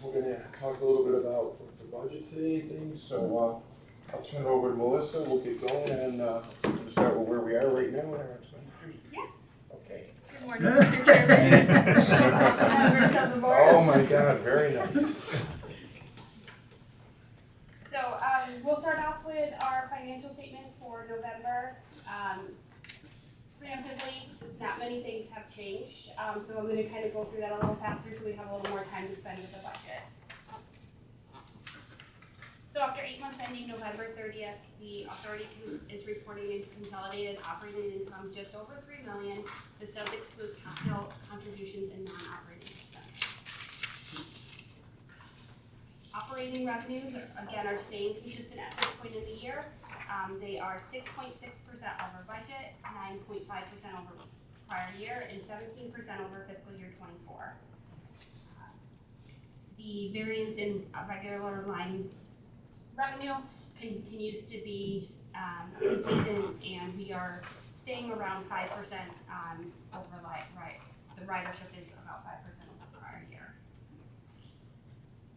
we're gonna talk a little bit about the budgetary things, so, I'll turn it over to Melissa, we'll get going, and, we'll start with where we are right now in our expenditures. Yeah. Okay. Good morning, Mr. Chairman. Members of the board. Oh my God, very nice. So, we'll start off with our financial statements for November. Preemptively, not many things have changed, so I'm gonna kind of go through that a little faster so we have a little more time to spend with the budget. So after 8 months ending November 30th, the authority is reporting into consolidated operating income just over $3 million. This does exclude capital contributions and non-operating expenses. Operating revenues, again, are staying consistent at this point in the year. They are 6.6% over budget, 9.5% over prior year, and 17% over fiscal year 24. The variance in regular line revenue continues to be consistent, and we are staying around 5% over the ridership is about 5% over prior year.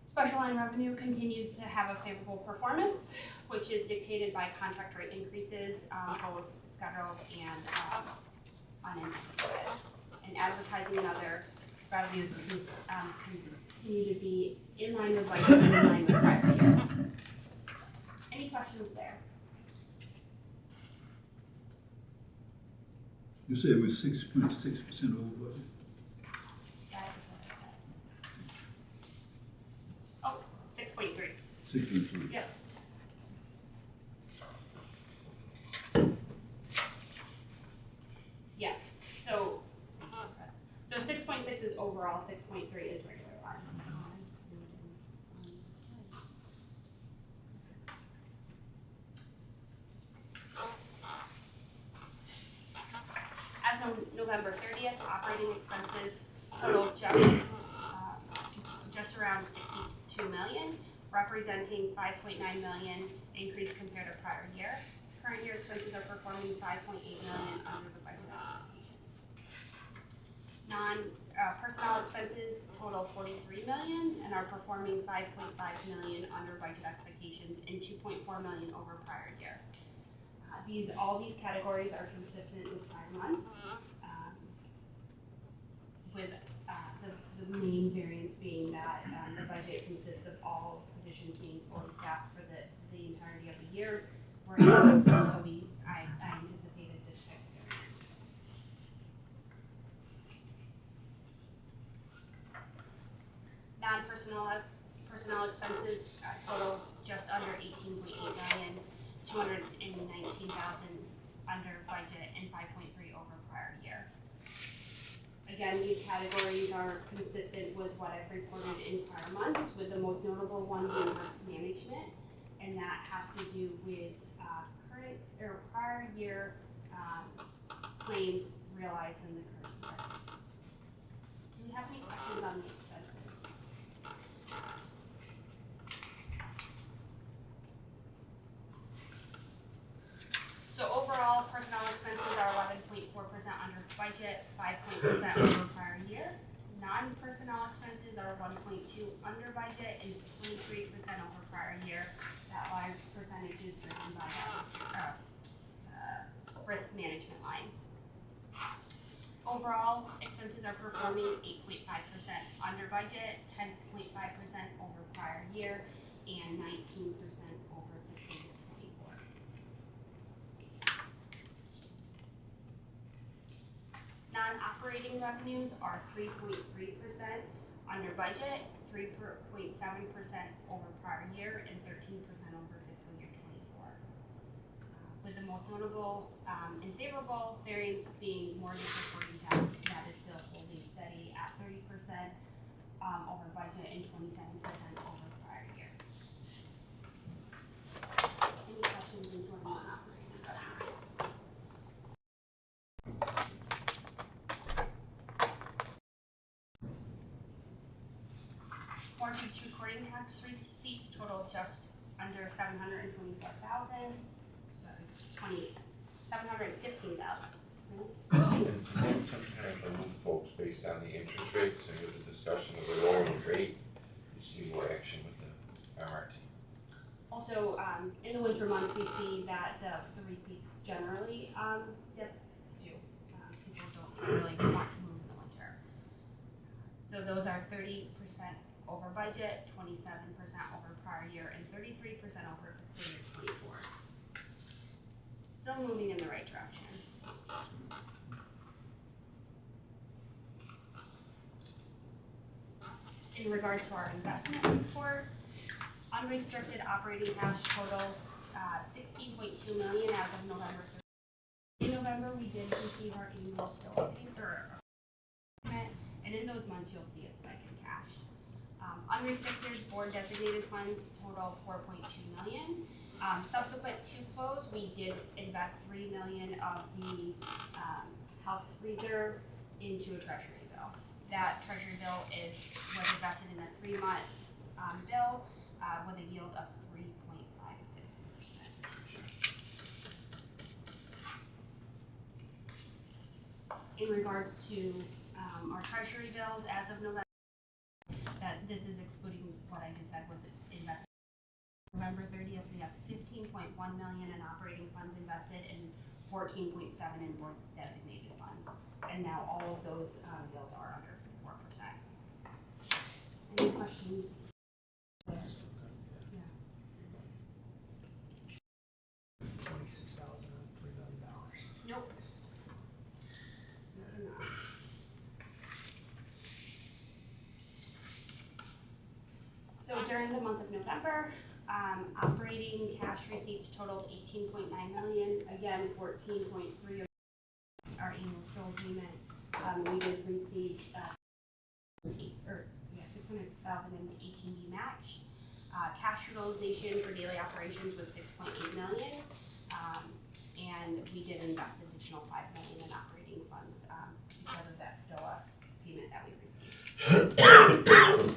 Special line revenue continues to have a favorable performance, which is dictated by contract rate increases, both scheduled and unanticipated. And advertising and other revenues continue to be in line with budget and in line with prior year. Any questions there? You said it was 6.6% over budget? Oh, 6.3. 6.3. Yep. Yes, so 6.6 is overall, 6.3 is regular line. As of November 30th, operating expenses total just around $62 million, representing $5.9 million increase compared to prior year. Current year expenses are performing $5.8 million under the budget expectations. Personnel expenses total $43 million and are performing $5.5 million under budget expectations and $2.4 million over prior year. All these categories are consistent with prior months, with the main variance being that the budget consists of all positions being fully staffed for the entirety of the year. I anticipated this type of variance. Non-personnel expenses total just under $18.8 million, $219,000 under budget, and 5.3 over prior year. Again, these categories are consistent with what I've reported in prior months, with the most notable one being risk management, and that has to do with current or prior year claims realized in the current year. Do we have any questions on the expenses? So overall, personnel expenses are 11.4% under budget, 5.0% over prior year. Non-personnel expenses are 1.2 under budget and 23% over prior year. That large percentage is driven by risk management line. Overall, expenses are performing 8.5% under budget, 10.5% over prior year, and 19% over fiscal year 24. Non-operating revenues are 3.3% under budget, 3.7% over prior year, and 13% over fiscal year 24. With the most notable and favorable variance being mortgage reporting tax, that is still holding steady at 30% over budget and 27% over prior year. Any questions into our non-operating revenue? Mortgage recording tax receipts total just under $715,000. And sometimes I move folks based on the interest rates, and with the discussion of the rolling rate, you see winter months, we see that the receipts generally dip too. People don't really want to move in the winter. So those are 30% over budget, 27% over prior year, and 33% over fiscal year '24. Still moving in the right direction. In regards to our investment report, unrestricted operating cash totals 16.2 million as of November 30th. In November, we did receive our annual STOA payment, and in those months, you'll see a spike in cash. Unrestricted board designated funds total 4.2 million. Subsequent to close, we did invest 3 million of the health reserve into a treasury bill. That treasury bill was invested in a 3-month bill with a yield of 3.56%. In regards to our treasury bills as of November, this is excluding what I just said was invested. November 30th, we have 15.1 million in operating funds invested and 14.7 in board designated funds. And now all of those yields are under 4%. Any questions? Yeah. $26,003 million. Nope. Nothing else. So during the month of November, operating cash receipts totaled 18.9 million. Again, 14.3 of our annual STOA payment. We did receive 600,000 in ATV match. Cash utilization for daily operations was 6.8 million, and we did invest additional 5 million in operating funds because of that STOA payment that we received.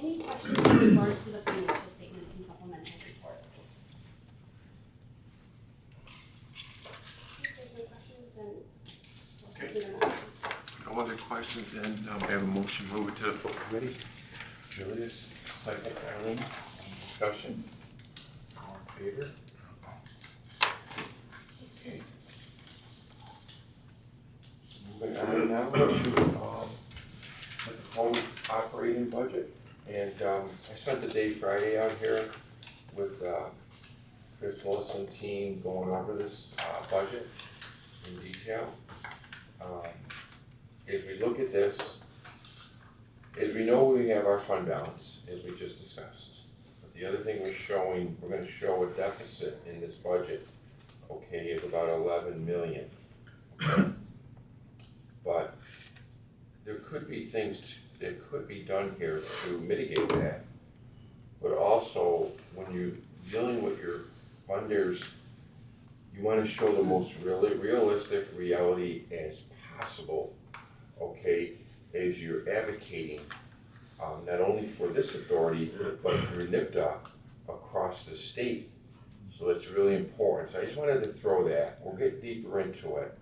Any questions in regards to the financial statements and supplemental reports? If there's no questions, then we'll Okay. do the motion. No other questions, and I have a motion to move it to the full committee. Julius, second, Eileen, discussion? All in favor? Okay. Moving on now to the home operating budget. And I spent the day Friday out here with Chris Wilson team going over this budget in detail. As we look at this, as we know we have our fund balance, as we just discussed. But the other thing we're going to show a deficit in this budget, okay, of about 11 million. Okay? But there could be things that could be done here to mitigate that. But also, when you're dealing with your funders, you want to show the most realistic reality as possible, okay, as you're advocating not only for this authority, but for NIPTA across the state. So it's really important. So I just wanted to throw that. We'll get deeper into it.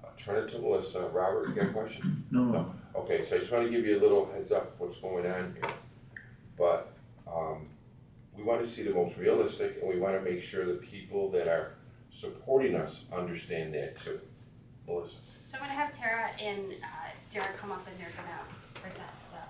I'll turn it to Melissa. Robert, you got a question? No. Okay, so I just want to give you a little heads up what's going on here. But we want to see the most realistic, and we want to make sure the people that are supporting us understand that too. Melissa. So I'm going to have Tara and Derek come up and they're going to present the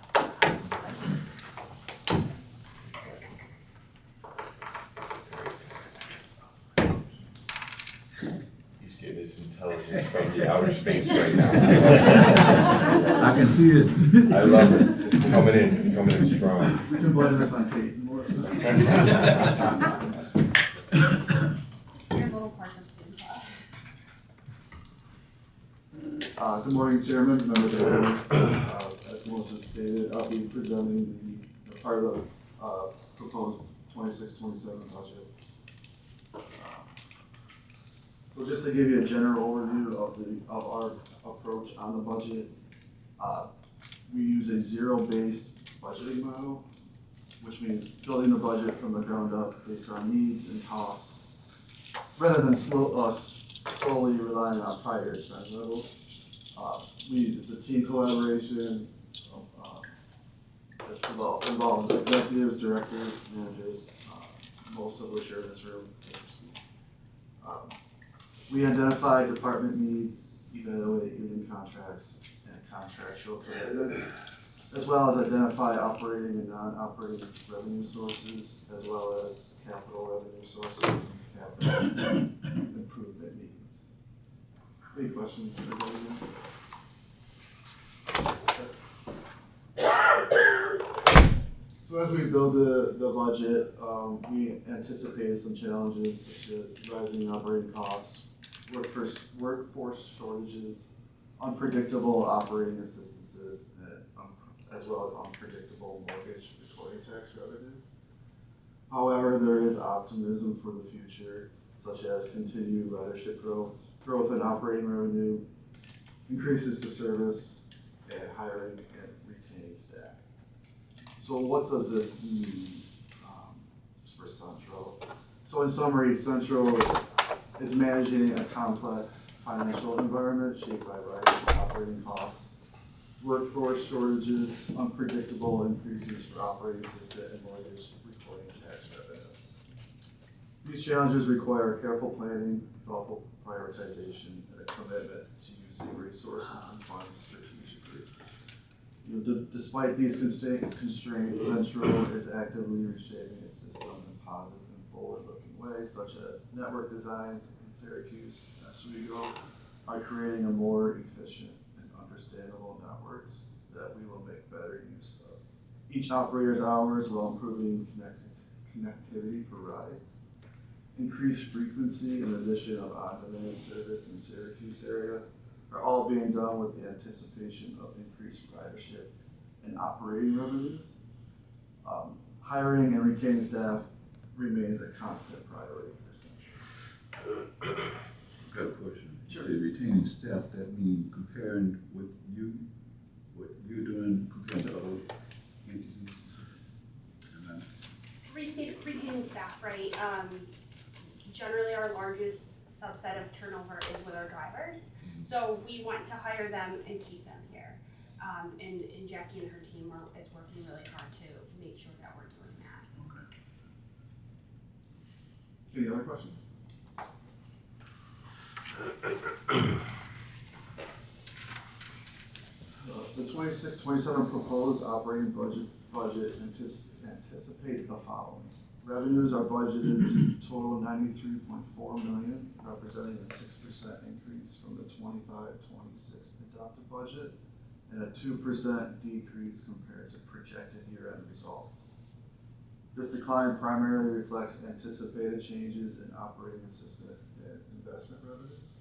He's getting his intelligence from the outer space right now. I can see it. I love it. It's coming in strong. We can blame this on Kate and Melissa. It's your little part of Simba. Good morning, Chairman, members of the board. As Melissa stated, I'll be presenting the part of the proposed 26-27 budget. So just to give you a general overview of our approach on the budget, we use a zero-based budgeting model, which means building the budget from the ground up based on needs and costs, rather than solely relying on prior expense levels. It's a team collaboration. It involves executives, directors, managers, most of which are in this room. We identify department needs, evaluate union contracts and contractual commitments, as well as identify operating and non-operating revenue sources, as well as capital revenue sources and capital improvement needs. Any questions? So as we build the budget, we anticipated some challenges such as rising operating costs, workforce shortages, unpredictable operating assistances, as well as unpredictable mortgage recording tax revenue. However, there is optimism for the future, such as continued ridership growth in operating revenue, increases to service, and hiring and retaining staff. So what does this mean for Central? So in summary, Central is managing a complex financial environment shaped by rising operating costs, workforce shortages, unpredictable increases for operating assistant and mortgage recording tax revenue. These challenges require careful planning, thoughtful prioritization, and a commitment to using resources and funds strategically. Despite these constraints, Central is actively reshaping its system in positive and forward-looking ways, such as network designs in Syracuse and Oswego are creating a more efficient and understandable networks that we will make better use of. Each operator's hours while improving connectivity for rides, increased frequency and addition of on-demand service in Syracuse area are all being done with the anticipation of increased ridership and operating revenues. Hiring and retaining staff remains a constant priority for Central. Got a question. Sure. The retaining staff, that means comparing what you're doing compared to other entities? And Retaining staff, right? Generally our largest subset of turnover is with our drivers. So we want to hire them and keep them here. And Jackie and her team is working really hard to make sure that we're doing that. Okay. Any other questions? The 26-27 proposed operating budget anticipates the following. Revenues are budgeted to total $93.4 million, representing a 6% increase from the 25-26 adopted budget and a 2% decrease compared to projected year-end results. This decline primarily reflects anticipated changes in operating assistant and investment revenues.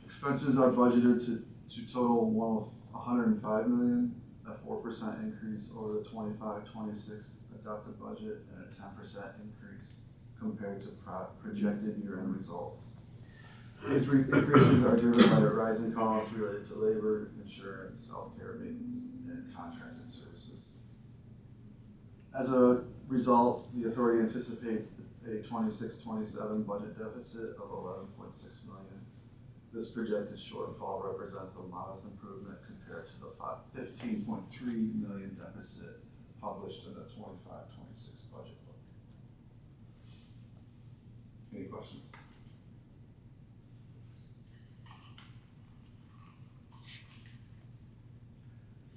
Expenses are budgeted to total $105 million, a 4% increase over the 25-26 adopted budget and a 10% increase compared to projected year-end results. These increases are driven by rising costs related to labor, insurance, healthcare maintenance, and contracted services. As a result, the authority anticipates a 26-27 budget deficit of $11.6 million. This projected shortfall represents a modest improvement compared to the $15.3 million deficit published in the 25-26 budget book. Any questions?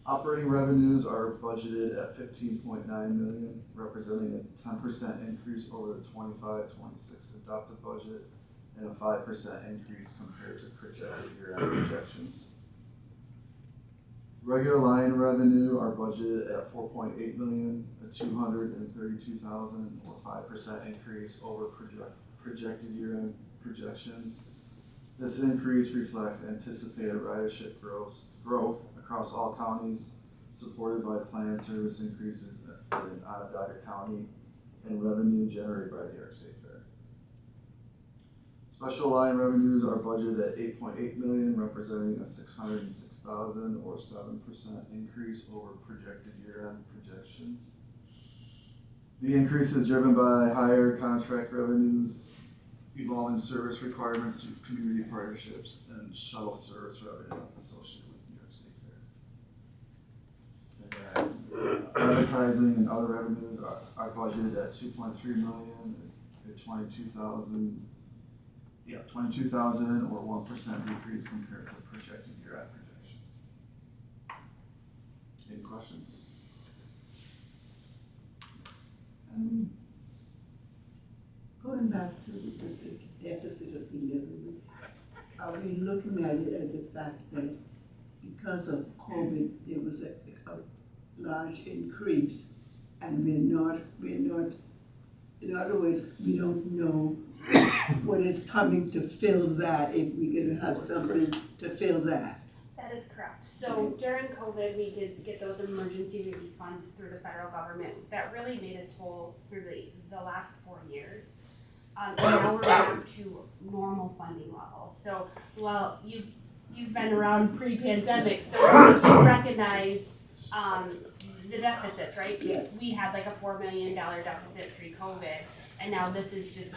Operating revenues are budgeted at $15.9 million, representing a 10% increase over the 25-26 adopted budget and a 5% increase compared to projected year-end projections. Regular line revenue are budgeted at $4.8 million, a $232,000 or 5% increase over projected year-end projections. This increase reflects anticipated ridership growth across all counties, supported by planned service increases in Onondaga County and revenue generated by the New York State Fair. Special line revenues are budgeted at $8.8 million, representing a $606,000 or 7% increase over projected year-end projections. The increase is driven by higher contract revenues, evolving service requirements through community partnerships, and shuttle service revenue associated with New York State Fair. And advertising and other revenues are budgeted at 2.3 million, at 22,000 or 1% decrease compared to projected year-end projections. Any questions? Going back to the deficit of 11, are we looking at it as the fact that because of COVID, there was a large increase, and we're not, in other words, we don't know what is coming to fill that, if we're gonna have something to fill that? That is correct. So during COVID, we did get those emergency relief funds through the federal government. That really made a toll through the last 4 years. And now we're back to normal funding levels. So, well, you've been around pre-pandemic, so you recognize the deficits, right? Yes. We had like a $4 million deficit pre-COVID, and now this is just,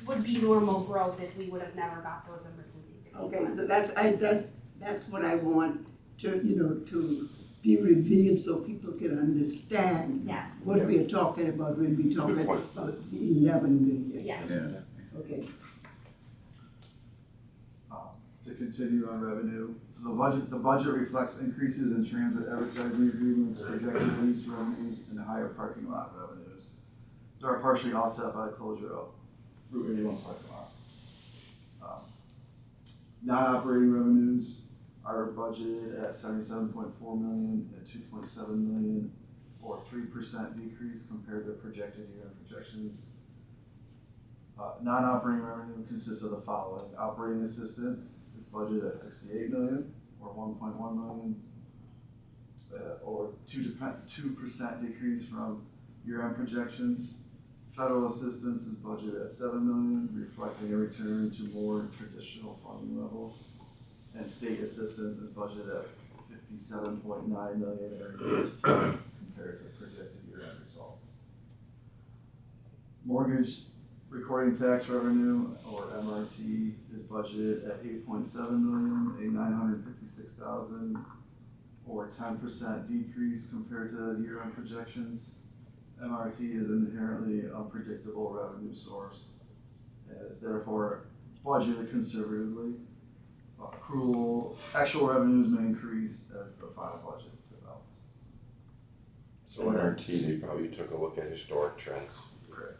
would be normal growth if we would have never got those emergency relief Okay, funds. so that's what I want to, to be revealed so people can understand Yes, what we are talking about when we talk Good point. about the 11 million. yes. Yeah. Okay. To continue on revenue, so the budget reflects increases in transit advertising agreements, projected lease revenues, and higher parking lot revenues. They are partially offset by the closure of Route 81 parking lots. Non-operating revenues are budgeted at 77.4 million and 2.7 million, or 3% decrease compared to projected year-end projections. Non-operating revenue consists of the following: operating assistance is budgeted at 68 million, or 1.1 million, or 2% decrease from year-end projections. Federal assistance is budgeted at 7 million, reflecting a return to more traditional funding levels. And state assistance is budgeted at 57.9 million, and remains flat compared to projected year-end results. Mortgage recording tax revenue, or MRT, is budgeted at 8.7 million, a 956,000, or 10% decrease compared to year-end projections. MRT is an inherently unpredictable revenue source and is therefore budgeted conservatively. Actual revenues may increase as the final budget develops. So in RT, they probably took a look at historic trends. Correct.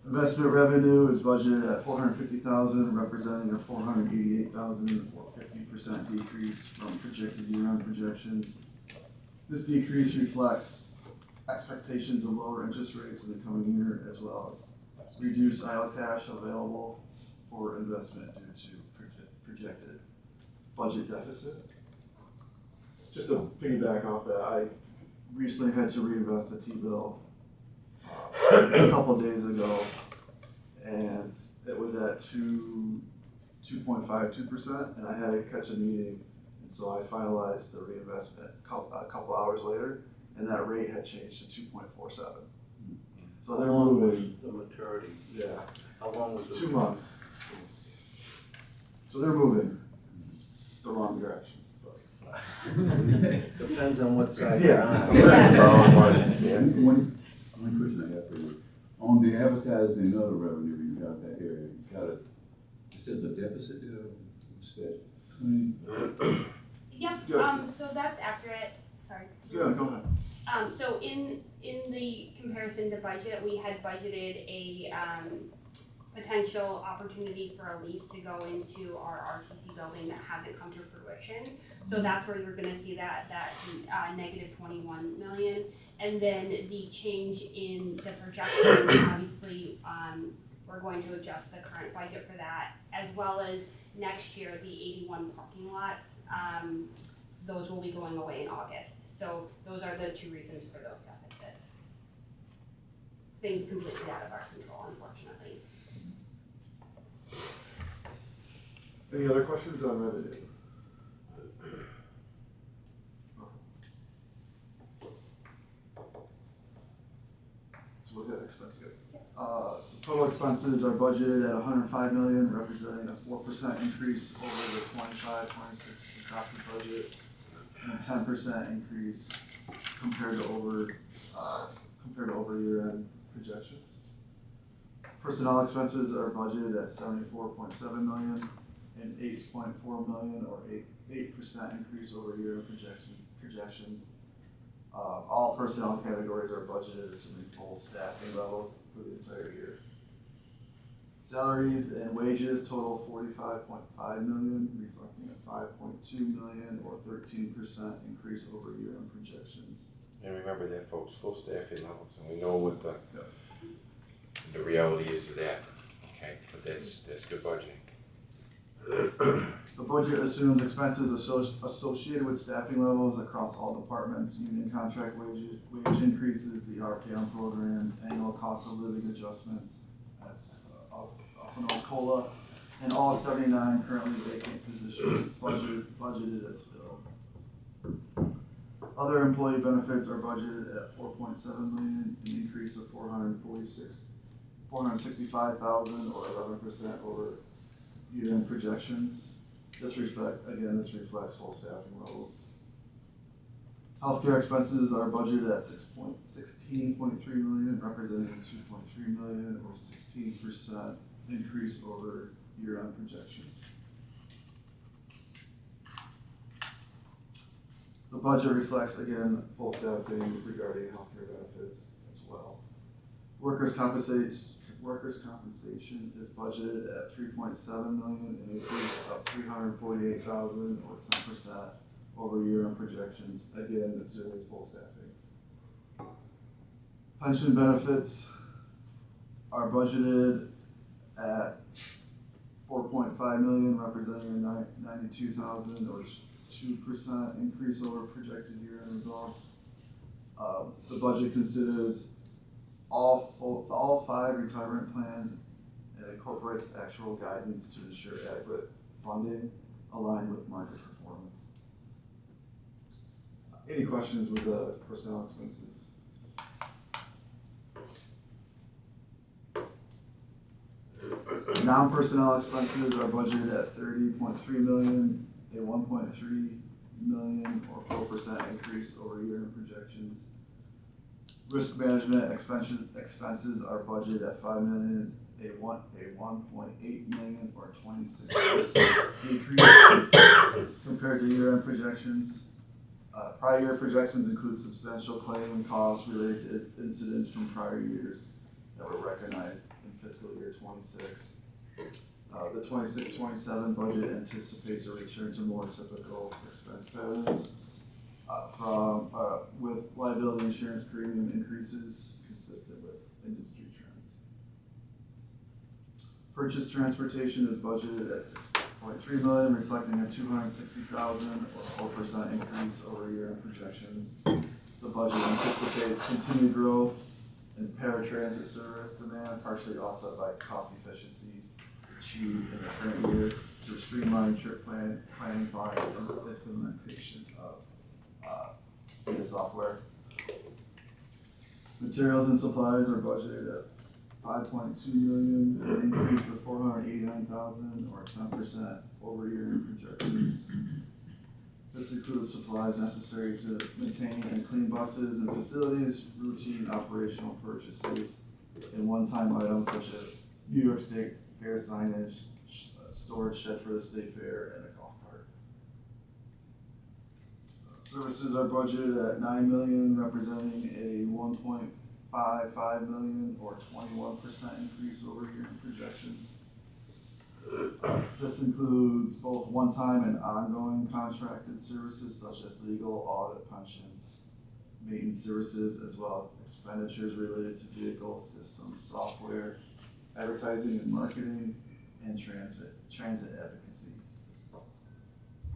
Investment revenue is budgeted at 450,000, representing a 488,000 or 50% decrease from projected year-end projections. This decrease reflects expectations of lower interest rates in the coming year, as well as reduced idle cash available for investment due to projected budget deficit. Just to piggyback off that, I recently had to reinvest a T-bill a couple days ago, and it was at 2.52%, and I had to catch a meeting, and so I finalized the reinvestment a couple hours later, and that rate had changed to 2.47. So they're moving. The maturity, Yeah, how long was it? 2 months. So they're moving the wrong direction. Depends on what side Yeah. you're on. Yeah. One question I have for you, on the advertising and other revenue, you got that area, you got it says a deficit there, what's that, 20? Yep, Yeah. so that's accurate, sorry. Yeah, go ahead. So in the comparison to budget, we had budgeted a, potential opportunity for a lease to go into our RTC building that hasn't come to fruition. So that's where you're gonna see that negative 21 million. And then the change in the projection, obviously, we're going to adjust the current budget for that, as well as next year, the 81 parking lots, those will be going away in August. So those are the two reasons for those deficits. Things completely out of our control, unfortunately. Any other questions on revenue? So we'll get expense good. So total expenses are budgeted at 105 million, representing a 4% increase over the 25-26 adopted budget, and a 10% increase compared to over year-end projections. Personnel expenses are budgeted at $74.7 million, an $8.4 million or 8% increase over year-end projections. All personnel categories are budgeted assuming full staffing levels for the entire year. Salaries and wages total $45.5 million, reflecting a $5.2 million or 13% increase over year-end projections. And remember that, folks, full staffing levels, and we know what the reality is of that, okay, but that's good budgeting. The budget assumes expenses associated with staffing levels across all departments, union contract wage increases, the RPM program, annual cost of living adjustments, also known as COLA, and all 79 currently vacant positions budgeted as filled. Other employee benefits are budgeted at $4.7 million, an increase of $465,000 or 11% over year-end projections. This reflects full staffing levels. Healthcare expenses are budgeted at $16.3 million, representing a $2.3 million or 16% increase over year-end projections. The budget reflects, again, full staffing regarding healthcare benefits as well. Workers' compensation is budgeted at $3.7 million, an increase of $348,000 or 10% over year-end projections, again, assuming full staffing. Pension benefits are budgeted at $4.5 million, representing a $92,000 or 2% increase over projected year-end results. The budget considers all 5 retirement plans and incorporates actual guidance to ensure adequate funding aligned with market performance. Any questions with the personnel expenses? Non-personnel expenses are budgeted at $30.3 million, a $1.3 million or 4% increase over year-end projections. Risk management expenses are budgeted at $5 million, a $1.8 million or 26% decrease compared to year-end projections. Prior year projections include substantial claim costs related to incidents from prior years that were recognized in fiscal year 26. The 26-27 budget anticipates a return to more typical expense patterns with liability insurance premium increases consistent with industry trends. Purchase transportation is budgeted at $6.3 million, reflecting a $260,000 or 4% increase over year-end projections. The budget anticipates continued growth in paratransit service demand, partially offset by cost efficiencies achieved in the current year through streamlined trip planning by implementation of data software. Materials and supplies are budgeted at $5.2 million, an increase of $489,000 or 10% over year-end projections. This includes supplies necessary to maintain and clean buses and facilities, routine operational purchases, and one-time items such as New York State Fair signage, storage shed for the state fair, and a golf cart. Services are budgeted at $9 million, representing a $1.55 million or 21% increase over year-end projections. This includes both one-time and ongoing contracted services such as legal, audit, pension, maintenance services, as well as expenditures related to vehicle systems, software, advertising and marketing, and transit advocacy.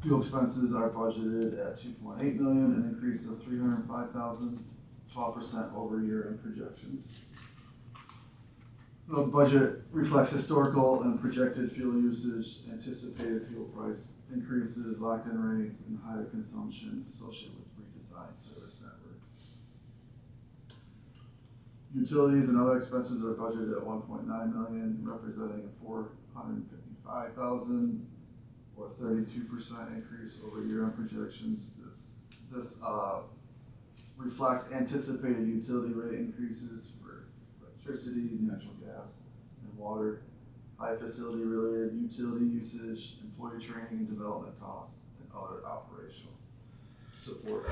Fuel expenses are budgeted at $2.8 million, an increase of $305,000, 12% over year-end projections. The budget reflects historical and projected fuel usage, anticipated fuel price increases, locked-in rates, and higher consumption associated with redesigned service networks. Utilities and other expenses are budgeted at $1.9 million, representing a $455,000 or 32% increase over year-end projections. This reflects anticipated utility rate increases for electricity, natural gas, and water, high facility related utility usage, employee training and development costs, and other operational support.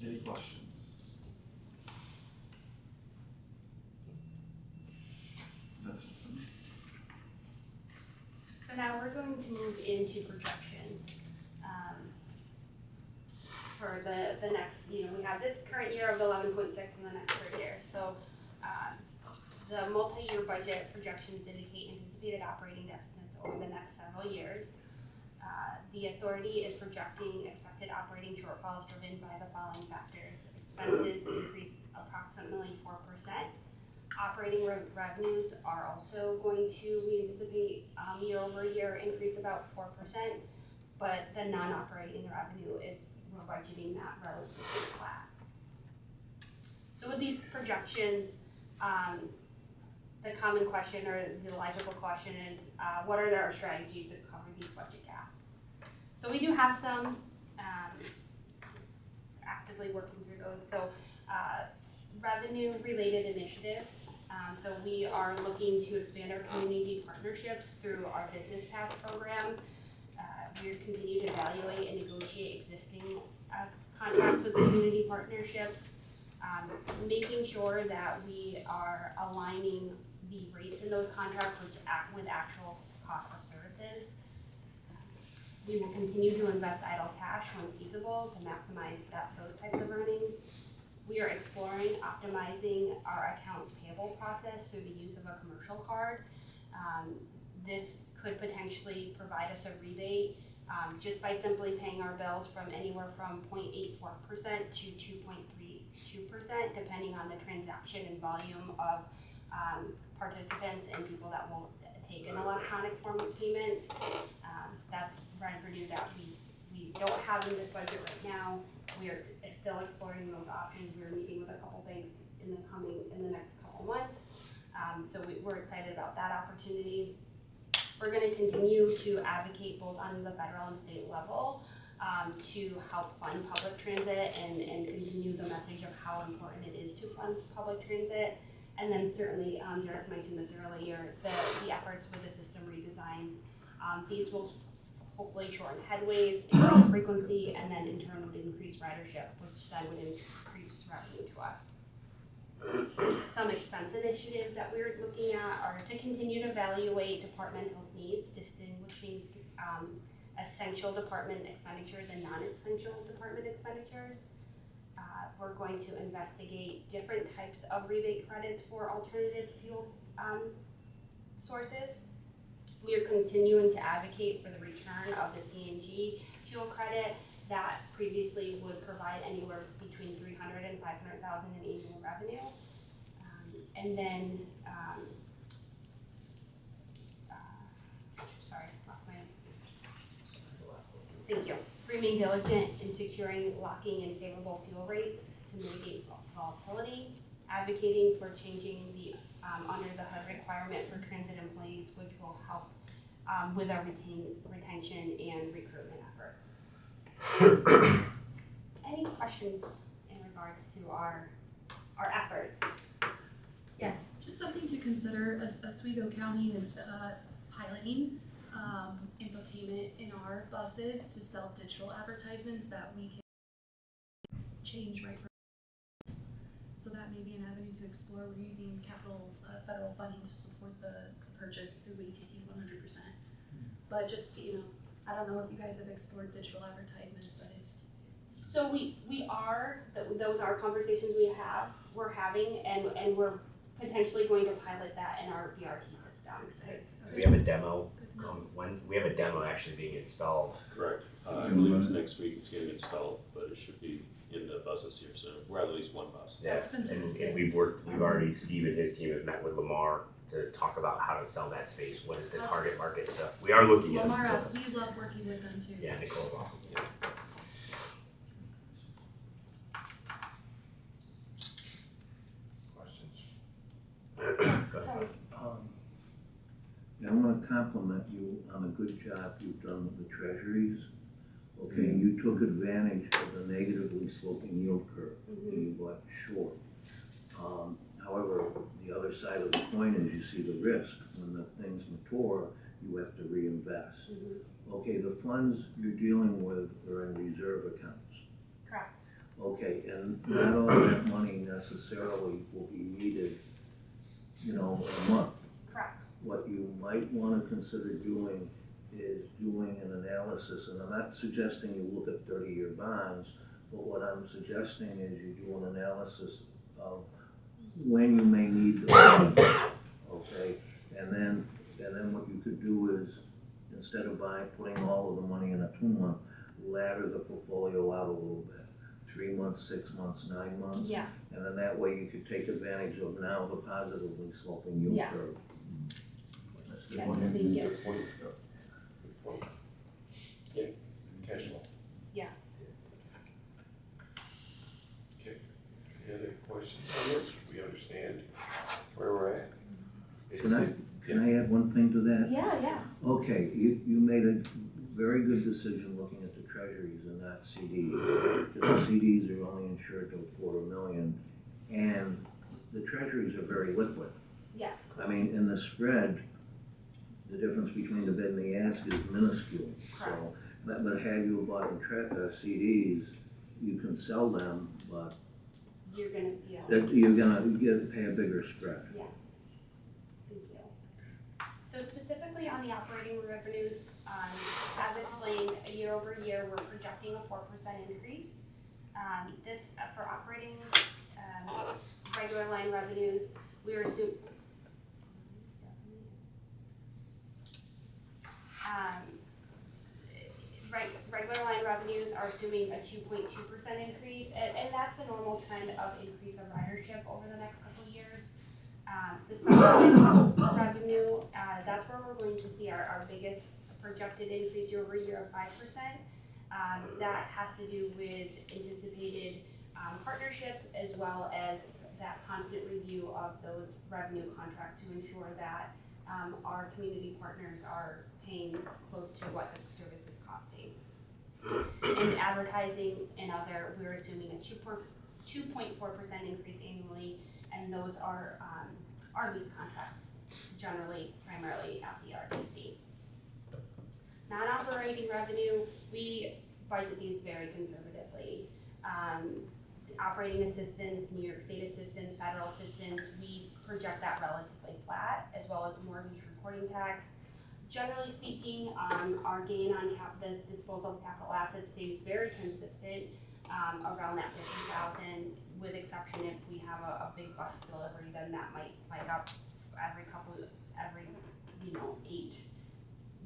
Any questions? That's it for me. So now we're going to move into projections. For the next, we have this current year of 11.6 in the next 3 years. So the multi-year budget projections indicate anticipated operating deficits over the next several years. The authority is projecting expected operating shortfalls driven by the following factors. Expenses increase approximately 4%. Operating revenues are also going to, we anticipate, year over year increase about 4%, but the non-operating revenue is, we're budgeting that relatively flat. So with these projections, the common question or the logical question is, what are our strategies to cover these budget gaps? So we do have some, actively working through those. So revenue related initiatives. So we are looking to expand our community partnerships through our Business Pass program. We continue to evaluate and negotiate existing contracts with community partnerships, making sure that we are aligning the rates in those contracts with actual cost of services. We will continue to invest idle cash when feasible to maximize those types of earnings. We are exploring optimizing our accounts payable process through the use of a commercial card. This could potentially provide us a rebate just by simply paying our bills from anywhere from 0.84% to 2.32%, depending on the transaction and volume of participants and people that will take an electronic form of payment. That's revenue that we don't have in this budget right now. We are still exploring those options. We're meeting with a couple banks in the next couple months. So we're excited about that opportunity. We're going to continue to advocate both on the federal and state level to help fund public transit and continue the message of how important it is to fund public transit. And then certainly, Derek mentioned this earlier, the efforts with the system redesigns. These will hopefully shorten headways, increase frequency, and then in turn would increase ridership, which then would increase revenue to us. Some expense initiatives that we're looking at are to continue to evaluate departmental needs, distinguishing essential department expenditures and non-essential department expenditures. We're going to investigate different types of rebate credits for alternative fuel sources. We are continuing to advocate for the return of the CNG fuel credit that previously would provide anywhere between $300,000 and $500,000 in annual revenue. And then, thank you. Remain diligent in securing, locking in favorable fuel rates to mitigate volatility, advocating for changing the under the HUD requirement for transit employees, which will help with our retention and recruitment efforts. Any questions in regards to our efforts? Yes. Just something to consider. Oswego County is piloting infotainment in our buses to sell digital advertisements that we can change right from. So that may be an avenue to explore. We're using capital federal funding to support the purchase through ATC 100%. But just, I don't know if you guys have explored digital advertisements, but it's. So we are, those are conversations we're having, and we're potentially going to pilot that in our BRT system. That's exciting. We have a demo. We have a demo actually being installed. Correct. I believe it's next week it's getting installed, but it should be in the buses here soon. We're at least one bus. Yeah, That's fantastic. and we've already, Steve and his team have met with Lamar to talk about how to sell that space. What is the target market? So we are looking at it. Lamar, we love working with them too. Yeah, Nicole's awesome. Yeah. Questions? Go ahead. I want to compliment you on a good job you've done with the treasuries. Okay, you you took advantage of the negatively sloping yield curve, and you got short. However, the other side of the coin is you see the risk. When the things mature, you have to reinvest. Okay, the funds you're dealing with are in reserve accounts. Correct. Okay, and not all that money necessarily will be needed, in a month. Correct. What you might wanna consider doing is doing an analysis, and I'm not suggesting you look at 30-year bonds, but what I'm suggesting is you do an analysis of when you may need the money, okay? And then what you could do is, instead of putting all of the money in a 2-month, ladder the portfolio out a little bit. 3 months, 6 months, 9 months. Yeah. And then that way you could take advantage of now the positively sloping yield Yeah. curve. That's a good Yes, point. thank you. Good point. Yeah, cash flow. Yeah. Okay, any other questions on this? We understand where we're at? Can I add one thing to that? Yeah. Okay, you made a very good decision looking at the treasuries and not CDs. Because the CDs are only insured to $250,000, and the treasuries are very liquid. Yes. I mean, in the spread, the difference between the bid and the ask is minuscule. So, but had you bought CDs, you can sell them, but You're gonna, yeah. you're gonna pay a bigger spread. Yeah. Thank you. So specifically on the operating revenues, as explained, year over year, we're projecting a 4% increase. This, for operating, regular line revenues, we were regular line revenues are assuming a 2.2% increase, and that's a normal trend of increase of ridership over the next couple of years. The special revenue, that's where we're going to see our biggest projected increase year over year of 5%. That has to do with anticipated partnerships, as well as that constant review of those revenue contracts to ensure that our community partners are paying close to what the service is costing. And advertising and other, we're assuming a 2.4% increase annually, and those are lease contracts, generally, primarily at the RTC. Non-operating revenue, we budget these very conservatively. Operating assistance, New York State assistance, federal assistance, we project that relatively flat, as well as mortgage recording tax. Generally speaking, our gain on the disposal of capital assets stays very consistent, around that 50,000, with exception if we have a big bus delivery, then that might spike up every 8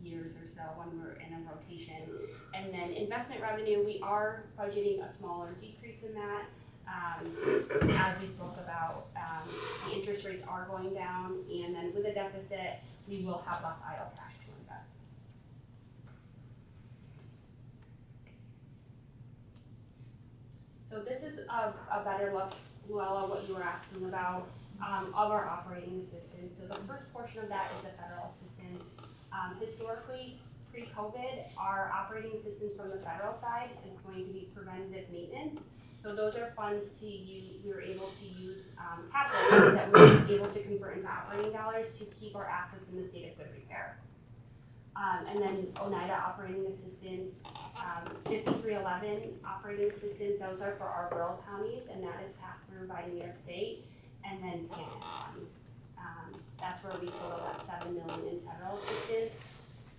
years or so when we're in a rotation. And then investment revenue, we are budgeting a smaller decrease in that. As we spoke about, the interest rates are going down, and then with a deficit, we will have less idle cash to invest. So this is a better look, Luella, what you were asking about, of our operating assistance. So the first portion of that is the federal assistance. Historically, pre-COVID, our operating assistance from the federal side is going to be preventative maintenance. So those are funds to use, we were able to use capital that we were able to convert into operating dollars to keep our assets in the state of good repair. And then Oneida operating assistance, 5311 operating assistance, those are for our rural counties, and that is passed through by New York State. And then TANF funds. That's where we total that $7 million in federal assistance.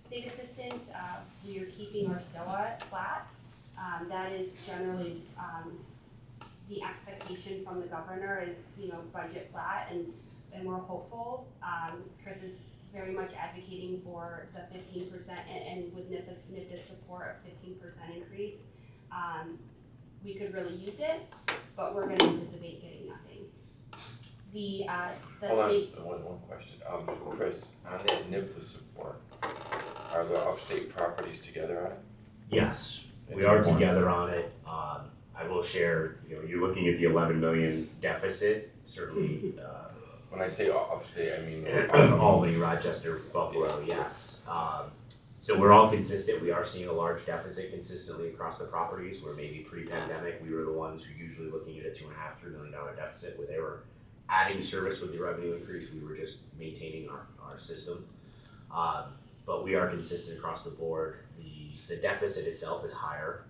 State assistance, we are keeping our STOA flat. That is generally the expectation from the governor is, budget flat, and we're hopeful. Chris is very much advocating for the 15% and with NIFTA support of 15% increase. We could really use it, but we're gonna anticipate getting nothing. The Hold on, state, one question. Chris, on that NIFTA support, are the upstate properties together on it? Yes, we are together on it. I will share, you're looking at the 11 million deficit, certainly, When I say upstate, I mean. Albany, Rochester, Buffalo, yes. So we're all consistent, we are seeing a large deficit consistently across the properties, where maybe pre-pandemic, we were the ones who usually looking at a $2.5–3 million deficit, where they were adding service with the revenue increase, we were just maintaining our system. But we are consistent across the board. The deficit itself is higher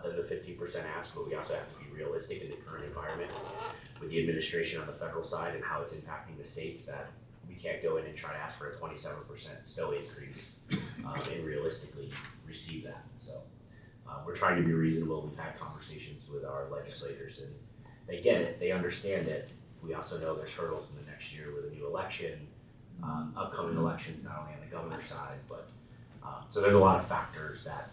than the 15% ask, but we also have to be realistic in the current environment with the administration on the federal side and how it's impacting the states, that we can't go in and try to ask for a 27% still increase and realistically receive that. So we're trying to be reasonable. We've had conversations with our legislators and they get it, they understand it. We also know there's hurdles in the next year with a new election, upcoming elections, not only on the governor's side, but so there's a lot of factors that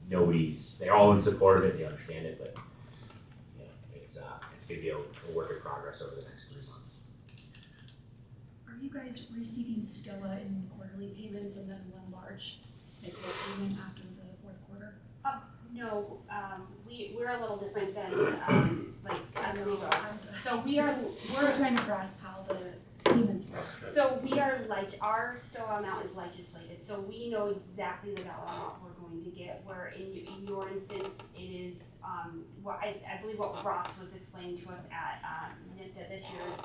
they're all in support of it, they understand it, but you know, it's gonna be a work in progress over the next 3 months. Are you guys receiving STOA in quarterly payments and then one large mid-quarter payment after the fourth quarter? No, we're a little different than, like, Emily Road. So we're Still trying to grasp how the payments work. So we are our STOA amount is legislated, so we know exactly the dollar amount we're going to get, where in your instance, it is, what I believe what Ross was explaining to us at, NIPTA this year is,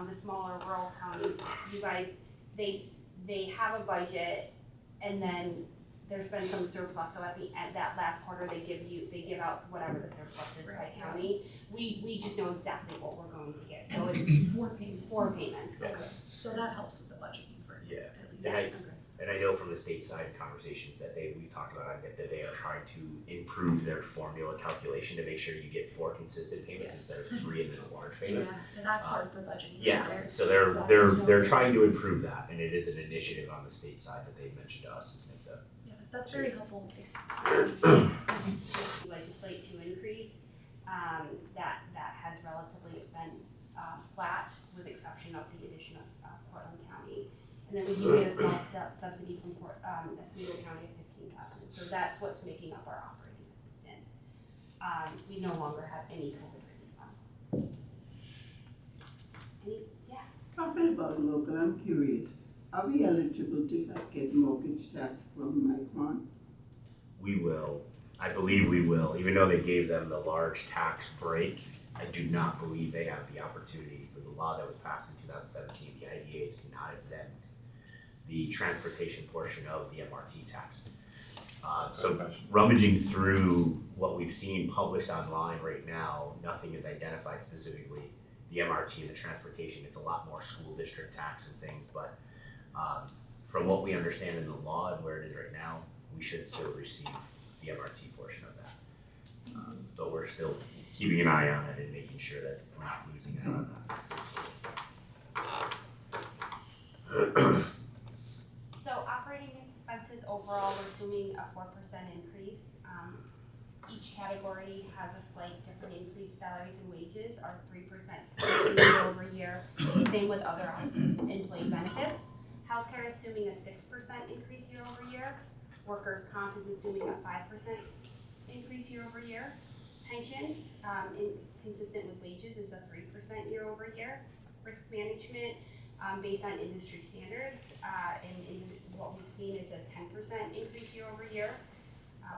the smaller rural counties, you guys, they have a budget, and then there's been some surplus, so at the end, that last quarter, they give out whatever the surplus is by county. We just know exactly what we're going to get, so it's 4 payments. 4 payments. Yeah. Okay, so that helps with the budgeting for Yeah. at least. And And I know from the state side conversations that we've talked about, that they are trying to improve their formula calculation to make sure you get 4 consistent payments instead of 3 and then a large payment. Yeah, and that's hard for budgeting. Yeah, there. so So they're trying to improve that, and it is an initiative on the state side that they mentioned to us. Yeah, that's very helpful. Legislate to increase, that has relatively been flat, with exception of the addition of Portland County. And then we do get a small subsidy from Oswego County of $15,000. So that's what's making up our operating assistance. We no longer have any COVID relief funds. Talking about local, I'm curious, are we eligible to get mortgage tax from Micron? We will, I believe we will, even though they gave them the large tax break, I do not believe they have the opportunity for the law that was passed in 2017, the IDAs cannot exempt the transportation portion of the MRT tax. So rummaging through what we've seen published online right now, nothing is identified specifically the MRT and the transportation. It's a lot more school district tax and things, but from what we understand in the law and where it is right now, we should still receive the MRT portion of that. But we're still keeping an eye on it and making sure that we're not losing out on that. So operating expenses overall, we're assuming a 4% increase. Each category has a slight different increase. Salaries and wages are 3% year over year. Same with other employee benefits. Healthcare is assuming a 6% increase year over year. Workers' comp is assuming a 5% increase year over year. Pension, consistent with wages, is a 3% year over year. Risk management, based on industry standards, and what we've seen is a 10% increase year over year.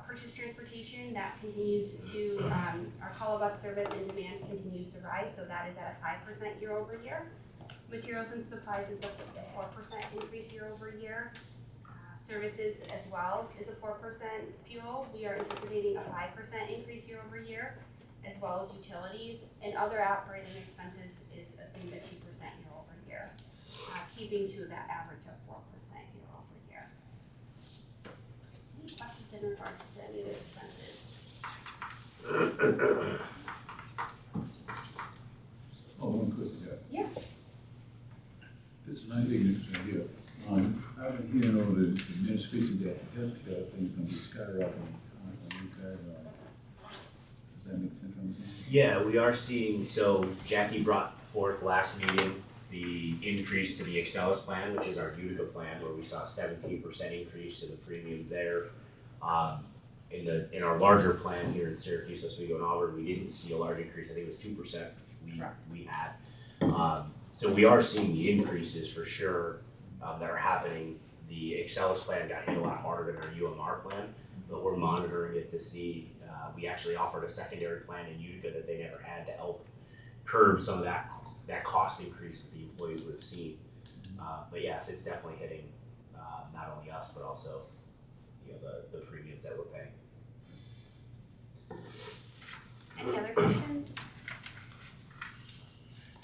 Purchase transportation, that continues to, our call bus service and demand continues to rise, so that is at a 5% year over year. Materials and supplies is a 4% increase year over year. Services as well is a 4%. Fuel, we are anticipating a 5% increase year over year, as well as utilities, and other operating expenses is assumed at 2% year over year, keeping to that average of 4% year over year. Any questions in regards to any of the expenses? Oh, one question, Yeah. This is my ignorance right here. I've been hearing over the administration that the healthcare thing's gonna be skyrocketing. Does that make sense? What I'm saying? Yeah, we are seeing, so Jackie brought forth last meeting the increase to the Excelis plan, which is our Utica plan, where we saw a 17% increase to the premiums there. In our larger plan here in Syracuse, Oswego and Auburn, we didn't see a large increase. I think it was 2% we had. So we are seeing the increases for sure that are happening. The Excellus plan got hit a lot harder than our UMR plan, but we're monitoring it to see. We actually offered a secondary plan in Utica that they never had to help curb some of that cost increase that the employees would have seen. But yes, it's definitely hitting not only us, but also the premiums that we're paying. Any other questions?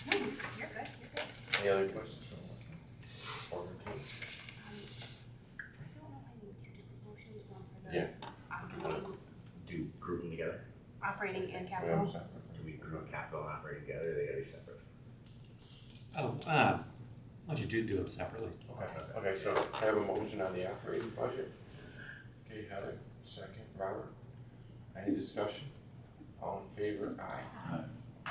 No, you're good, you're good. Any other questions from Melissa? Or her team? I don't know if I need two different motions, one for the. Yeah. Do group them together? Operating and We have capital. a separate. Do we group capital and operating together? They gotta be separate. Oh, why don't you do them separately? Okay, so I have a motion on the operating budget. Okay, Heather, second, Robert. Any discussion? All in favor? Aye.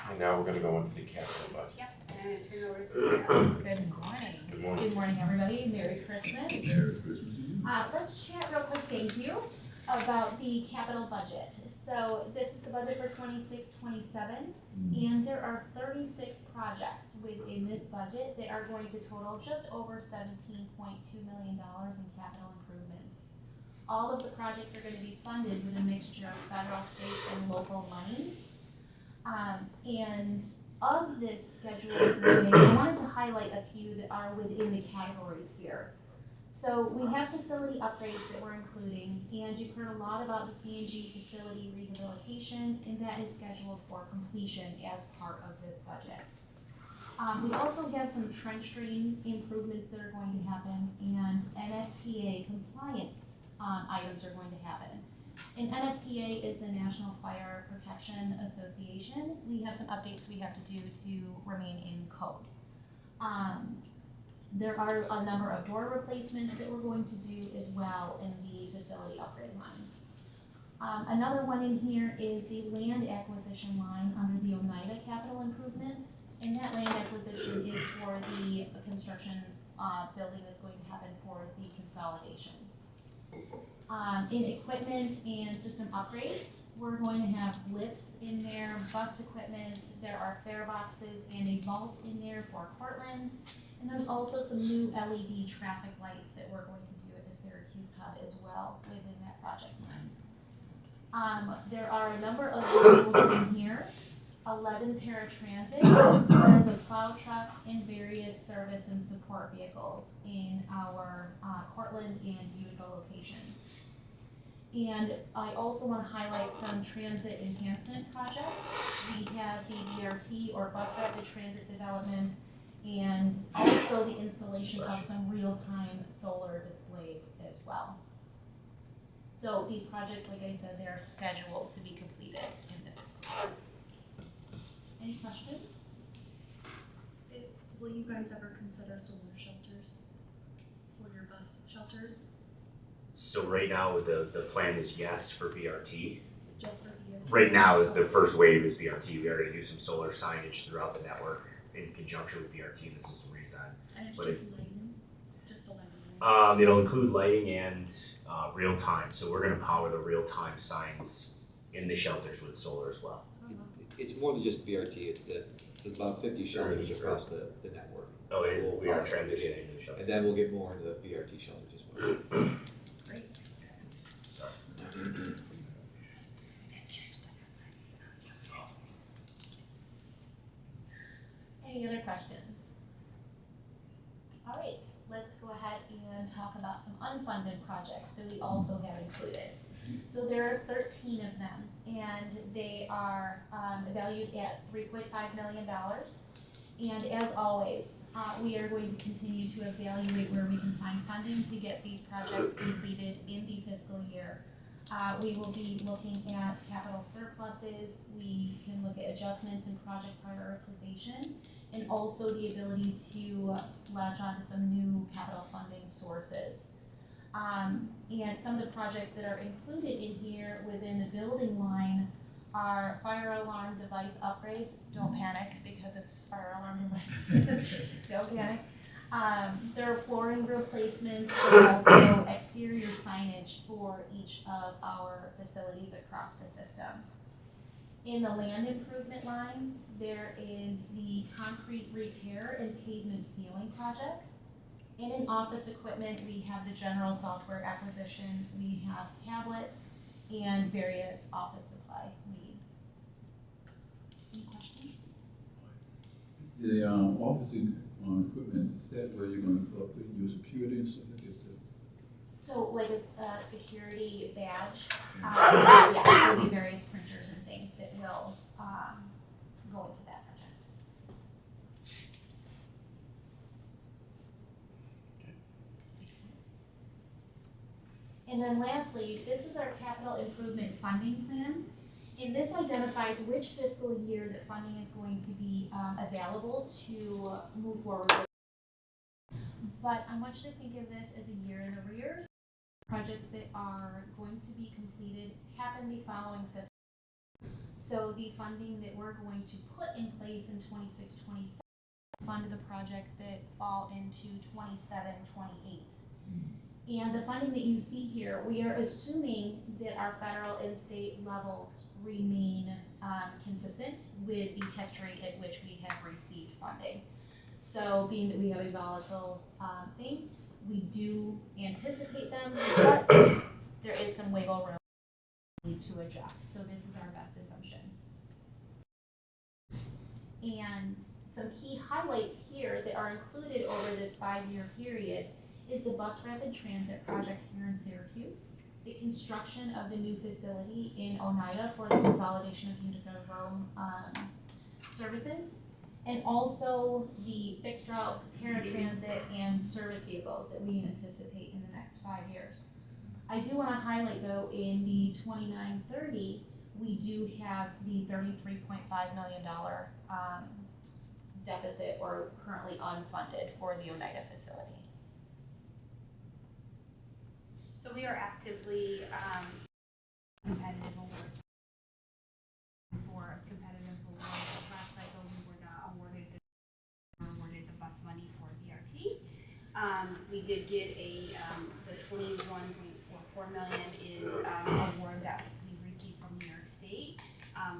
And now we're gonna go into the capital budget. Yep, and I'm gonna turn over to. Good morning. Good morning. Good morning, everybody. Merry Christmas. Merry Christmas to you. Let's chat real quick, thank you, about the capital budget. So this is the budget for 26-27, and there are 36 projects within this budget that are going to total just over $17.2 million in capital improvements. All of the projects are going to be funded with a mixture of federal, state, and local monies. And of this schedule of spending, I wanted to highlight a few that are within the categories here. So we have facility upgrades that we're including, and you've heard a lot about the CNG facility rehabilitation, and that is scheduled for completion as part of this budget. We also have some trench drain improvements that are going to happen, and NFPA compliance items are going to happen. And NFPA is the National Fire Protection Association. We have some updates we have to do to remain in code. There are a number of door replacements that we're going to do as well in the facility upgrade line. Another one in here is the land acquisition line under the Oneida capital improvements. And that land acquisition is for the construction building that's going to happen for the consolidation. In equipment and system upgrades, we're going to have lifts in there, bus equipment, there are fare boxes and a vault in there for Cortland. And there's also some new LED traffic lights that we're going to do at the Syracuse Hub as well within that project line. There are a number of vehicles in here, 11 paratransit, there's a plow truck, and various service and support vehicles in our Cortland and Utica locations. And I also want to highlight some transit enhancement projects. We have the BRT or bus rapid transit development, and also the installation of some real-time solar displays as well. So these projects, like I said, they're scheduled to be completed in the fiscal year. Any questions? Will you guys ever consider solar shelters for your bus shelters, So right now, the plan is yes for BRT. just for BRT? Right now is the first wave is BRT. We are gonna do some solar signage throughout the network in conjunction with BRT and the system redesign. And it's but just lighting, just the lighting, right? It'll include lighting and real time. So we're gonna power the real time signs in the shelters with solar as well. It's more than just BRT, it's about 50 shelters across the network. Oh, it is. We are transitioning to the shelter. And then we'll get more into the BRT shelters as well. Great. So, Any other questions? All right, let's go ahead and talk about some unfunded projects that we also have included. So there are 13 of them, and they are valued at $3.5 million. And as always, we are going to continue to evaluate where we can find funding to get these projects completed in the fiscal year. We will be looking at capital surpluses, we can look at adjustments and project prioritization, and also the ability to latch onto some new capital funding sources. And some of the projects that are included in here within the building line are fire alarm device upgrades. Don't panic because it's fire alarm devices. Don't panic. There are flooring replacements and also exterior signage for each of our facilities across the system. In the land improvement lines, there is the concrete repair and pavement sealing projects. And in office equipment, we have the general software acquisition, we have tablets, and various office supply needs. Any questions? The, office equipment, is that where you're gonna put your security and stuff like that? So like a security badge, yeah, there'll be various printers and things that will, go into that project. And then lastly, this is our capital improvement funding plan. And this identifies which fiscal year that funding is going to be available to move forward with. But I want you to think of this as a year in arrears. Projects that are going to be completed happen the following fiscal year. So the funding that we're going to put in place in 26-27 fund the projects that fall into 27-28. And the funding that you see here, we are assuming that our federal and state levels remain consistent with the history at which we have received funding. So being that we have a volatile thing, we do anticipate them, but there is some wiggle room we need to adjust. So this is our best assumption. And some key highlights here that are included over this 5-year period is the bus rapid transit project here in Syracuse, the construction of the new facility in Oneida for the consolidation of Utica Rome services, and also the fixed route paratransit and service vehicles that we anticipate in the next 5 years. I do want to highlight though, in the 29-30, we do have the $33.5 million deficit or currently unfunded for the Oneida facility. So we are actively competitive awards for competitive awards. Last cycle we were not awarded the bus money for BRT. We did get the $21.44 million is award that we received from New York State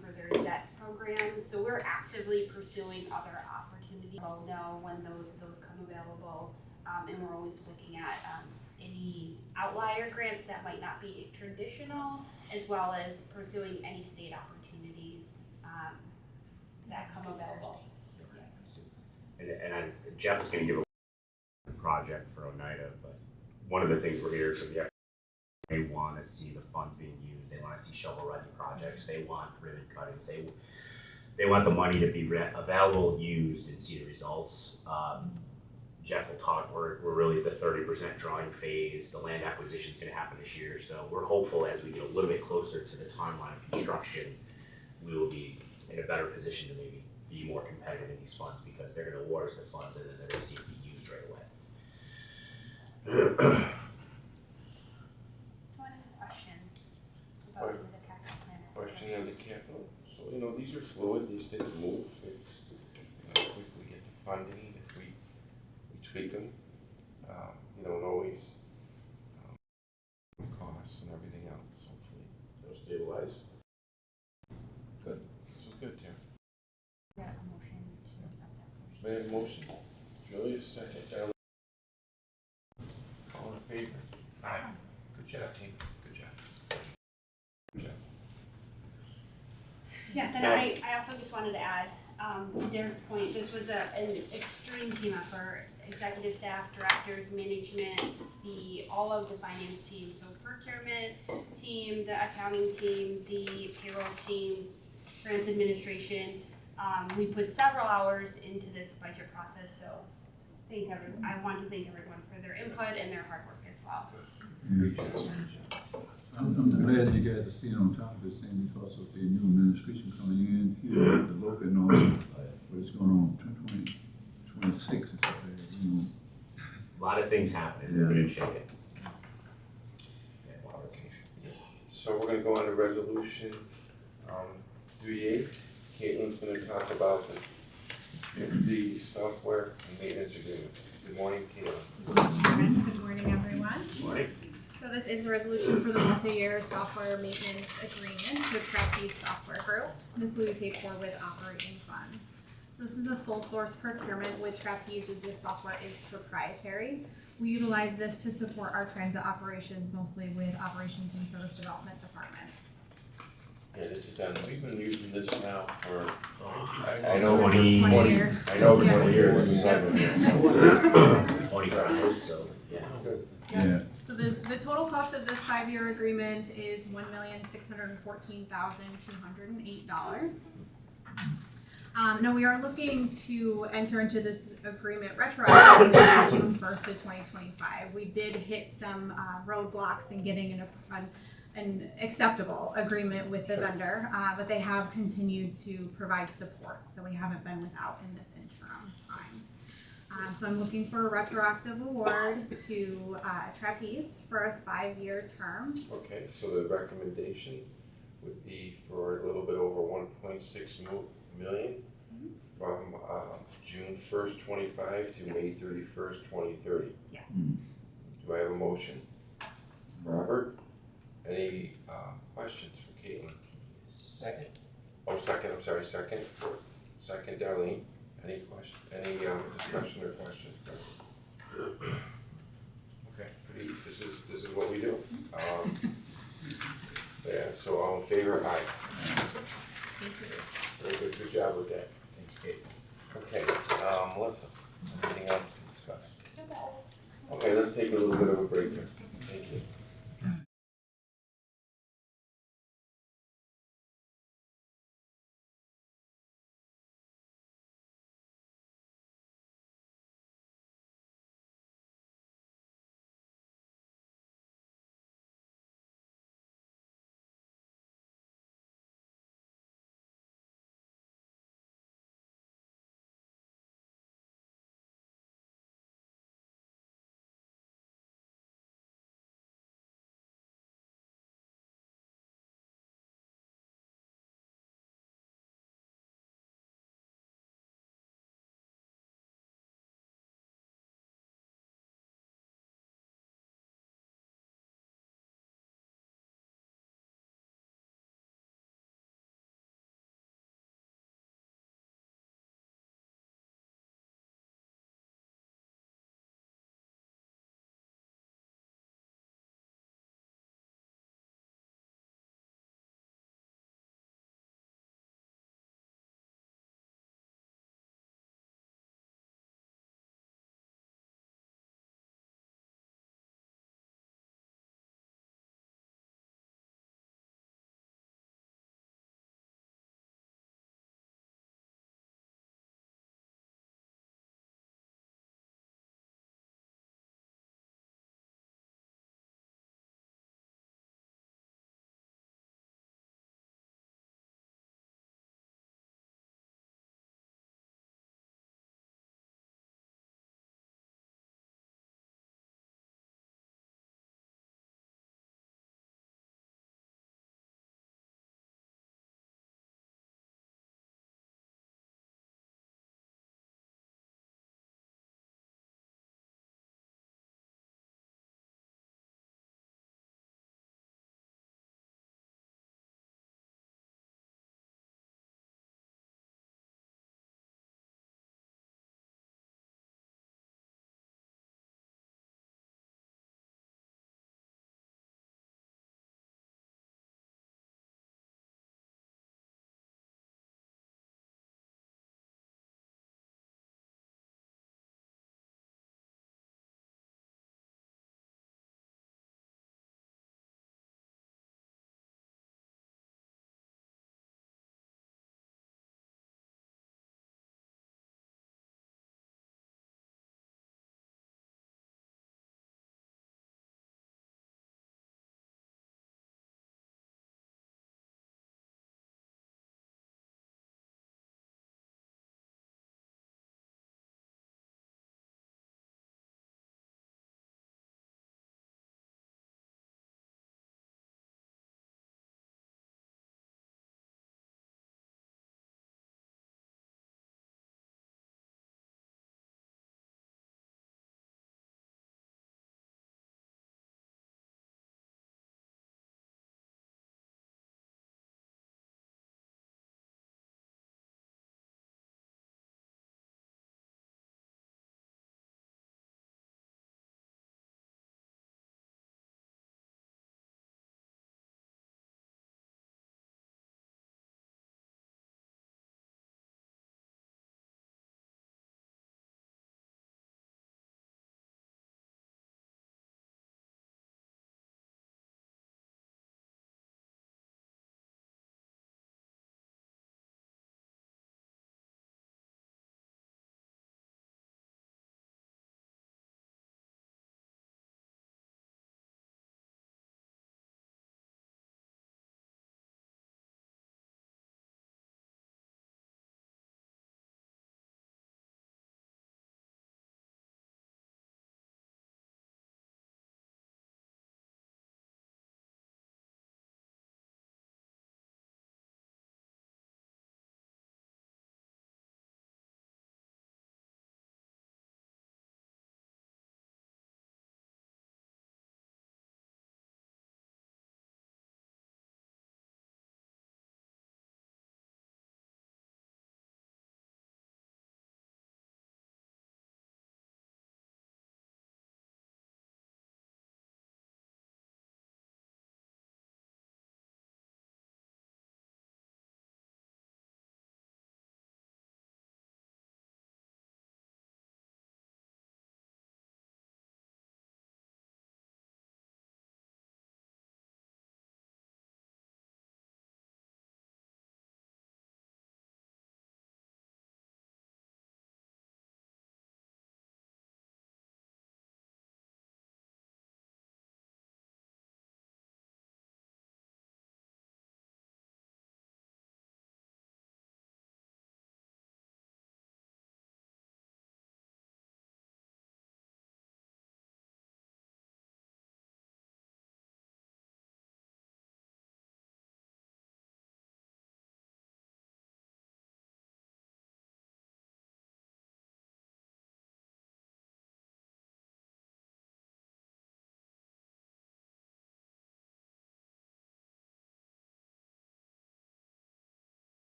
for their debt program. So we're actively pursuing other opportunities. We'll know when those come available, and we're always looking at any outlier grants that might not be traditional, as well as pursuing any state opportunities that come available. And Jeff is going to give a project for Oneida, but one of the things we're here for, they want to see the funds being used. They want to see shovel-ready projects. They want ribbon cuttings. They want the money to be available, used, and see the results. Jeff will talk, we're really at the 30% drawing phase. The land acquisition is going to happen this year, so we're hopeful as we get a little bit closer to the timeline of construction, we will be in a better position to maybe be more competitive in these funds because they're going to award us the funds and then they're going to see it be used right away. So any questions about the capital plan? Question on the capital. So, these are fluid, these things move. It's, if we get the funding, if we tweak them, and always costs and everything else, hopefully. They'll stabilize. Good. This was good, Tim. We got a motion to accept that motion. Made a motion. Julia, second. All in favor? Aye. Good job, team. Good job. Good job. Yes, and I also just wanted to add, to Derek's point, this was an extreme team effort. Executive staff, directors, management, all of the finance team, so procurement team, the accounting team, the payroll team, grants administration. We put several hours into this budget process, so I want to thank everyone for their input and their hard work as well. Great job. Good job. I'm glad you guys are staying on top of this thing because of the new administration coming in here, the local and all, what's going on 2026 and stuff like that, A lot of things happening, we're going to shake it. So we're gonna go on to resolution 38. Caitlin's gonna talk about the software and maintenance agreement. Good morning, Caitlin. Mr. Chairman, good morning, everyone. Good morning. So this is the resolution for the multi-year software maintenance agreement with Trapeze Software Group. This will be paid for with operating funds. So So this is a sole source procurement with Trapeze, as this software is proprietary. We utilize this to support our transit operations, mostly with operations and service development departments. Yeah, this is done, we've been using this now for, I know, 20 20 years. I know Yeah. 20 years, we've been here. 25, so, yeah. Yeah, So the total cost of this 5-year agreement is $1,614,208. Now we are looking to enter into this agreement retroactively to June 1st of 2025. We did hit some roadblocks in getting an acceptable agreement with the vendor, but they have continued to provide support, so we haven't been without in this interim time. So I'm looking for a retroactive award to Trapeze for a 5-year term. Okay, so the recommendation would be for a little bit over 1.6 million from June 1st, 25 to May 31st, 2030. Yes. Do I have a motion? Robert, any questions for Caitlin? Second? Oh, second, I'm sorry, second. Second, Darlene. Any question, any discussion or questions? Okay, this is what we do. Yeah, so all in favor, aye. Thank you. Very good job with that. Thanks, Kate. Okay, Melissa, anything else to discuss? Okay, let's take a little bit of a break then. Thank you.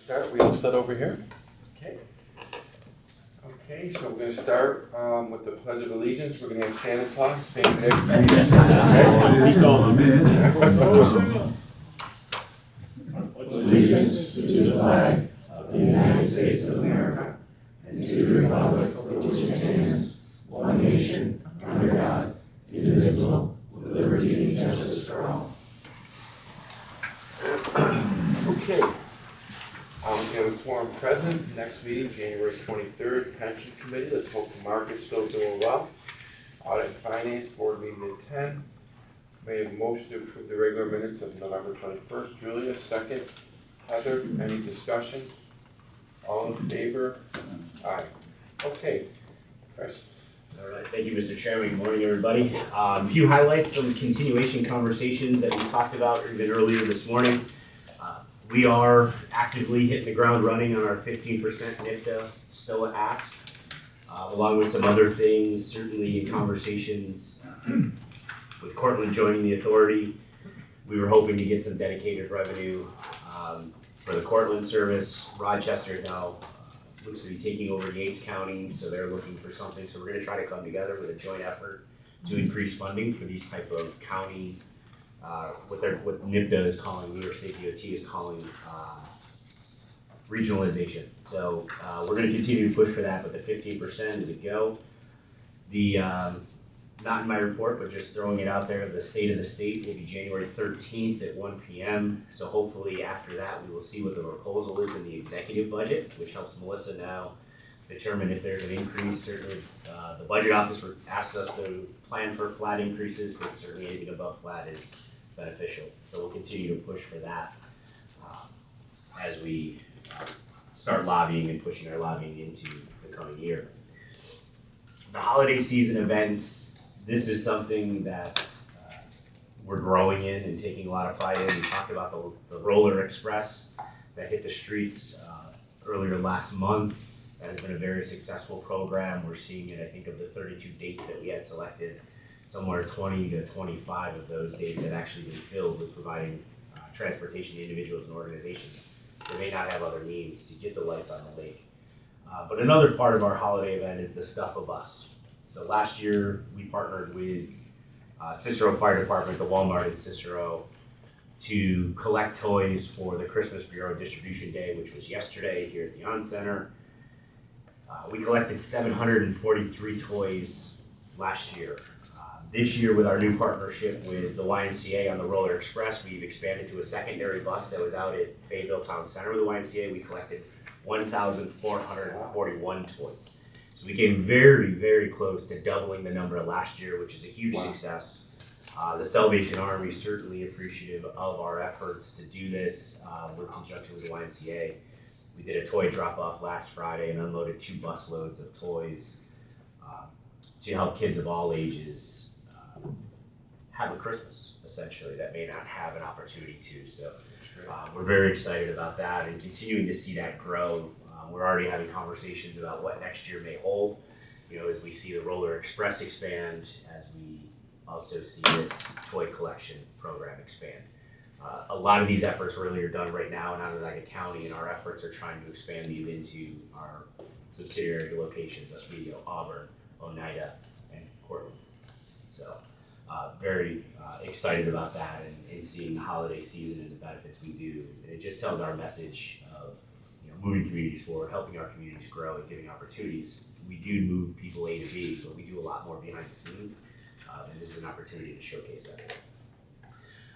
start, we all set over here? Okay. Okay, so we're gonna start, with the Pledge of Allegiance, we're gonna have Santa Claus, Saint Nick. Allegiance to the flag of the United States of America and to the republic for which it stands, one nation, under God, indivisible, with liberty and justice for all. Okay. We have a quorum present, next meeting, January 23rd, Pension Committee, let's hope the market's still doing well. Audit and Finance, Board meeting at 10. May I have a motion to approve the regular minutes of November 21st. Julia, second. Heather, any discussion? All in favor? Aye. Okay. Chris. All right, thank you, Mr. Chairman. Good morning, everybody. A few highlights, some continuation conversations that we talked about even earlier this morning. We are actively hitting the ground running on our 15% NIFTA STOA ask, along with some other things, certainly in conversations with Cortland joining the authority. We were hoping to get some dedicated revenue for the Cortland service. Rochester now looks to be taking over Yates County, so they're looking for something. So we're gonna try to come together with a joint effort to increase funding for these type of county, what NIPDA is calling, New York State DOT is calling regionalization. So we're gonna continue to push for that, but the 15% is a go. The, not in my report, but just throwing it out there, the state of the state will be January 13th at 1 p.m. So hopefully after that, we will see what the proposal is in the executive budget, which helps Melissa now determine if there's an increase. Certainly, the budget office asks us to plan for flat increases, but certainly anything above flat is beneficial. So we'll continue to push for that as we start lobbying and pushing our lobbying into the coming year. The holiday season events, this is something that we're growing in and taking a lot of pride in. We talked about the Roller Express that hit the streets earlier last month. That has been a very successful program. We're seeing it, I think, of the 32 dates that we had selected, somewhere 20 to 25 of those dates had actually been filled with providing transportation to individuals and organizations that may not have other means to get the lights on the lake. But another part of our holiday event is the Stuff-A-Bus. So last year, we partnered with Cicero Fire Department, the Walmart in Cicero, to collect toys for the Christmas Bureau Distribution Day, which was yesterday here at the On Center. We collected 743 toys last year. This year, with our new partnership with the YMCA on the Roller Express, we've expanded to a secondary bus that was out at Fayetteville Town Center with the YMCA. We collected 1,441 toys. So we came very, very close to doubling the number last year, which is a huge success. The Salvation Army is certainly appreciative of our efforts to do this in conjunction with the YMCA. We did a toy drop-off last Friday and unloaded 2 bus loads of toys to help kids of all ages have a Christmas, essentially, that may not have an opportunity to. So we're very excited about that and continuing to see that grow. We're already having conversations about what next year may hold, as we see the Roller Express expand, as we also see this toy collection program expand. A lot of these efforts really are done right now in Onondaga County, and our efforts are trying to expand these into our subsidiary locations, Oswego, Auburn, Oneida, and Cortland. So very excited about that and seeing the holiday season and the benefits we do. And it just tells our message of moving communities forward, helping our communities grow and giving opportunities. We do move people A to B, but we do a lot more behind the scenes. And this is an opportunity to showcase that.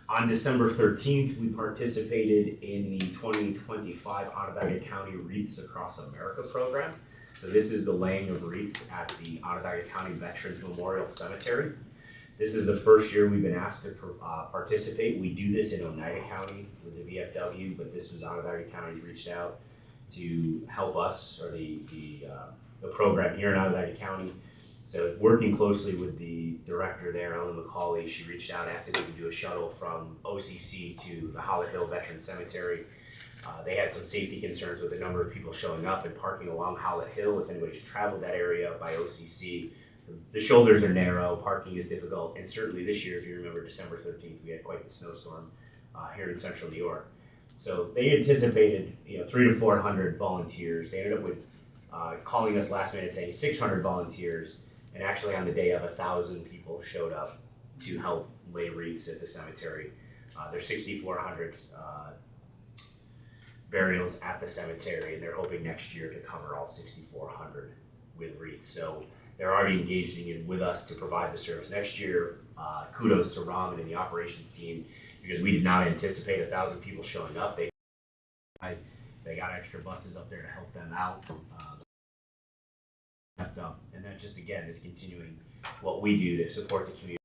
On December 13th, we participated in the 2025 Onondaga County Wreaths Across America program. So this is the laying of wreaths at the Onondaga County Veterans Memorial Cemetery. This is the first year we've been asked to participate. We do this in Oneida County with the VFW, but this was Onondaga County's reached out to help us, or the program here in Onondaga County. So working closely with the director there, Ellen McCauley, she reached out, asked if we could do a shuttle from OCC to the Holly Hill Veterans Cemetery. They had some safety concerns with the number of people showing up and parking along Howlett Hill. If anybody's traveled that area by OCC, the shoulders are narrow, parking is difficult, and certainly this year, if you remember December 13th, we had quite the snowstorm here in central New York. So they anticipated, 300 to 400 volunteers. They ended up with calling us last minute saying 600 volunteers, and actually on the day of 1,000 people showed up to help lay wreaths at the cemetery. There's 6,400 burials at the cemetery, and they're hoping next year to cover all 6,400 with wreaths. So they're already engaging in with us to provide the service next year. Kudos to Raman and the operations team, because we did not anticipate 1,000 people showing up. They got extra buses up there to help them out. Kept up, and that just again is continuing what we do to support the community.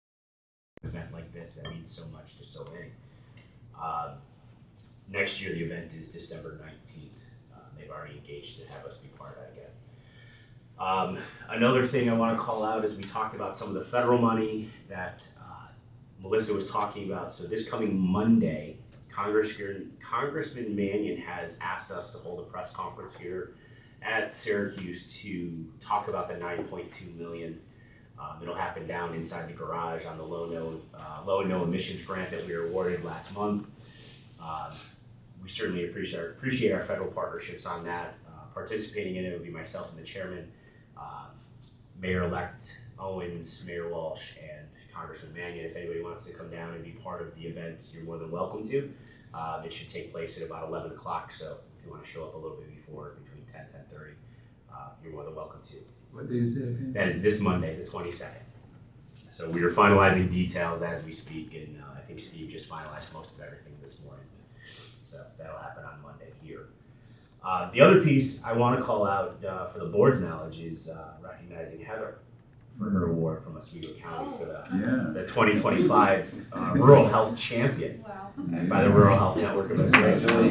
An event like this that means so much to so many. Next year the event is December 19th. They've already engaged to have us be part of that again. Another thing I want to call out is we talked about some of the federal money that Melissa was talking about. So this coming Monday, Congressman Mannion has asked us to hold a press conference here at Syracuse to talk about the $9.2 million. It'll happen down inside the garage on the low and no emissions grant that we were awarded last month. We certainly appreciate our federal partnerships on that. Participating in it will be myself and the chairman, Mayor-elect Owens, Mayor Walsh, and Congressman Mannion. If anybody wants to come down and be part of the event, you're more than welcome to. It should take place at about 11 o'clock, so if you want to show up a little bit before, between 10 and 10:30, you're more than welcome to. What day is that again? That is this Monday, the 22nd. So we are finalizing details as we speak, and I think Steve just finalized most of everything this morning. So that'll happen on Monday here. The other piece I want to call out for the board's knowledge is recognizing Heather for her award from Oswego County for the 2025 Rural Health Champion by the Rural Health Network of Oswego.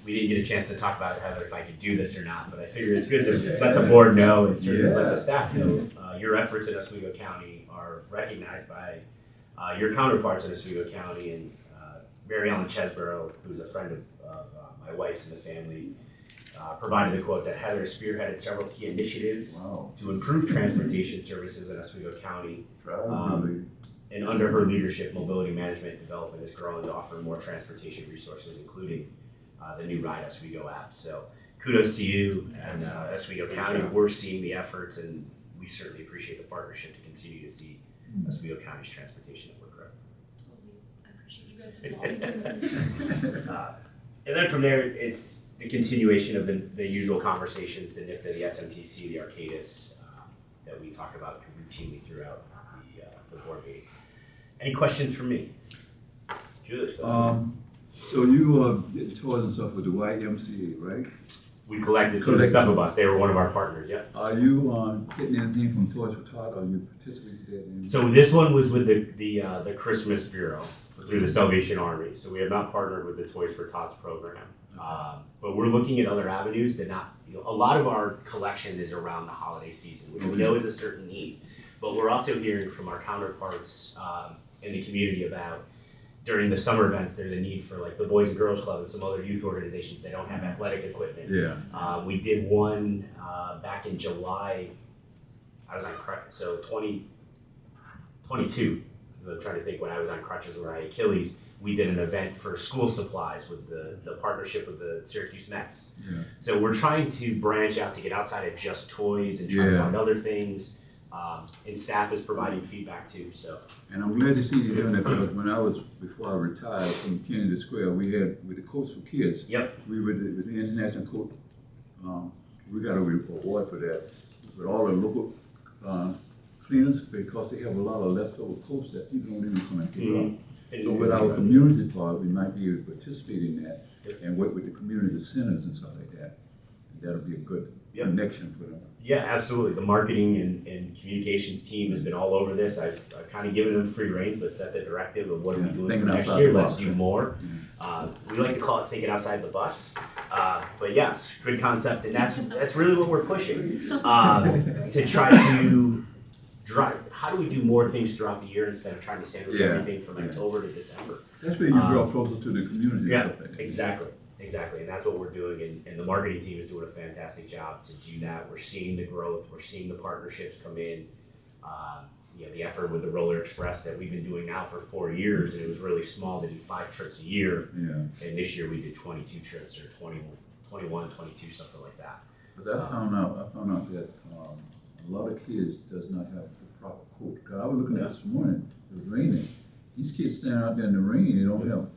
We didn't get a chance to talk about it, Heather, if I could do this or not, but I figured it's good to let the board know and certainly let the staff know your efforts in Oswego County are recognized by your counterparts in Oswego County. And Mary Ellen Chesborough, who's a friend of my wife's and the family, provided the quote that Heather spearheaded several key initiatives to improve transportation services in Oswego County. And under her leadership, mobility management development is growing to offer more transportation resources, including the new Ride Oswego app. So kudos to you and Oswego County. We're seeing the efforts, and we certainly appreciate the partnership to continue to see Oswego County's transportation network grow. I appreciate you guys as well. And then from there, it's the continuation of the usual conversations, the NIFTA, the SMTC, the Arcadis, that we talk about routinely throughout the board meeting. Any questions from me? Julius? So you get toys and stuff with the YMCA, right? We collected through the Stuff Bus. They were one of our partners, yeah. Are you getting anything from Toys for Tots, or you participated in that? So this one was with the Christmas Bureau through the Salvation Army. So we have not partnered with the Toys for Tots program. But we're looking at other avenues that a lot of our collection is around the holiday season, which we know is a certain need. But we're also hearing from our counterparts in the community about during the summer events, there's a need for like the Boys and Girls Club and some other youth organizations that don't have athletic equipment. Yeah. We did one back in July. I was on crutches, so 2022. I'm trying to think when I was on crutches or my Achilles. We did an event for school supplies with the partnership with the Syracuse Mets. Yeah. So we're trying to branch out to get outside of just toys and try to find other things. And staff is providing feedback too. So. And I'm glad to see you doing that, because before I retired from Kennedy Square, we had with the Coach for Kids. Yep. We were with the International Coach. We got a award for that with all the local cleaners, because they have a lot of leftover coats that people don't even come and pick up. So with our community part, we might be able to participate in that and work with the community centers and stuff like that. And that'll be a good connection for them. Yeah, absolutely. The marketing and communications team has been all over this. I've kind of given them free reins, but set the directive of what are we doing for next year. Let's do more. We like to call it thinking outside the bus. But yes, good concept, and that's really what we're pushing to try to drive. How do we do more things throughout the year instead of trying to sandwich everything from October to December? That's where you draw closer to the community. Yeah, and stuff like that. exactly, and that's what we're doing, and the marketing team is doing a fantastic job to do that. We're seeing the growth, we're seeing the partnerships come in, the effort with the Roller Express that we've been doing now for 4 years, and it was really small to do 5 trips a year. Yeah, And this year we did 22 trips, or 21, 22, something like that. but I found out that, a lot of kids does not have the proper coat. 'Cause I was looking at it this morning, it was raining. These kids standing out there in the rain, they don't have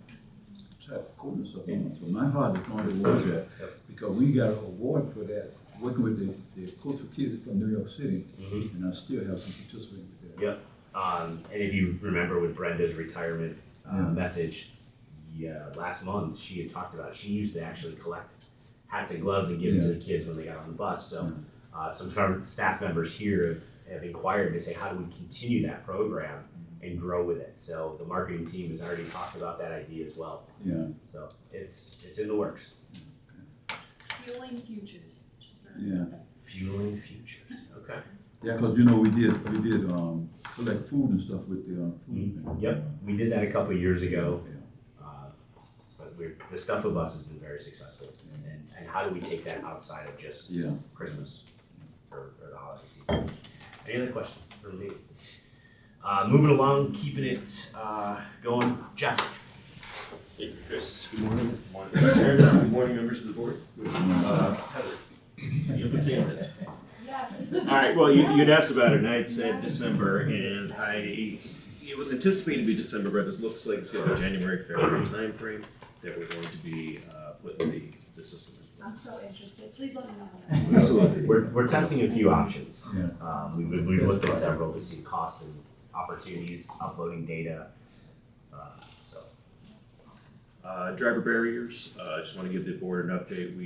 type of coat and stuff on. So my heart is going towards that, because we got an award for that, working with the coastal kids from New York City, and I still have some participating with that. Yep. And if you remember with Brenda's retirement message, last month, she had talked about it. She used to actually collect hats and gloves and give them to the kids when they got on the bus. So some staff members here have inquired to say, how do we continue that program and grow with it? So the marketing team has already talked about that idea as well. Yeah. So it's in the works. Fueling futures, just Yeah. Fueling futures. Okay. Yeah, 'cause you know, we did collect food and stuff with the, food. Yep, we did that a couple of years ago. But the Stuff with Bus has been very successful. And how do we take that outside of just Christmas or the holiday season? Any other questions for me? Moving along, keeping it going. Jeff. Thank you, Chris. Good morning. Good morning, members of the board. Heather, you have a candidate. Yes. All right, well, you'd asked about it, and I had said December, and it was anticipated to be December, but it looks like it's going to be January, February timeframe that we're going to be putting the system in. I'm so interested. Please let me know. Absolutely. We're testing a few options. Yeah. We looked at several to see cost and opportunities, uploading data. Driver barriers, I just want to give the board an update.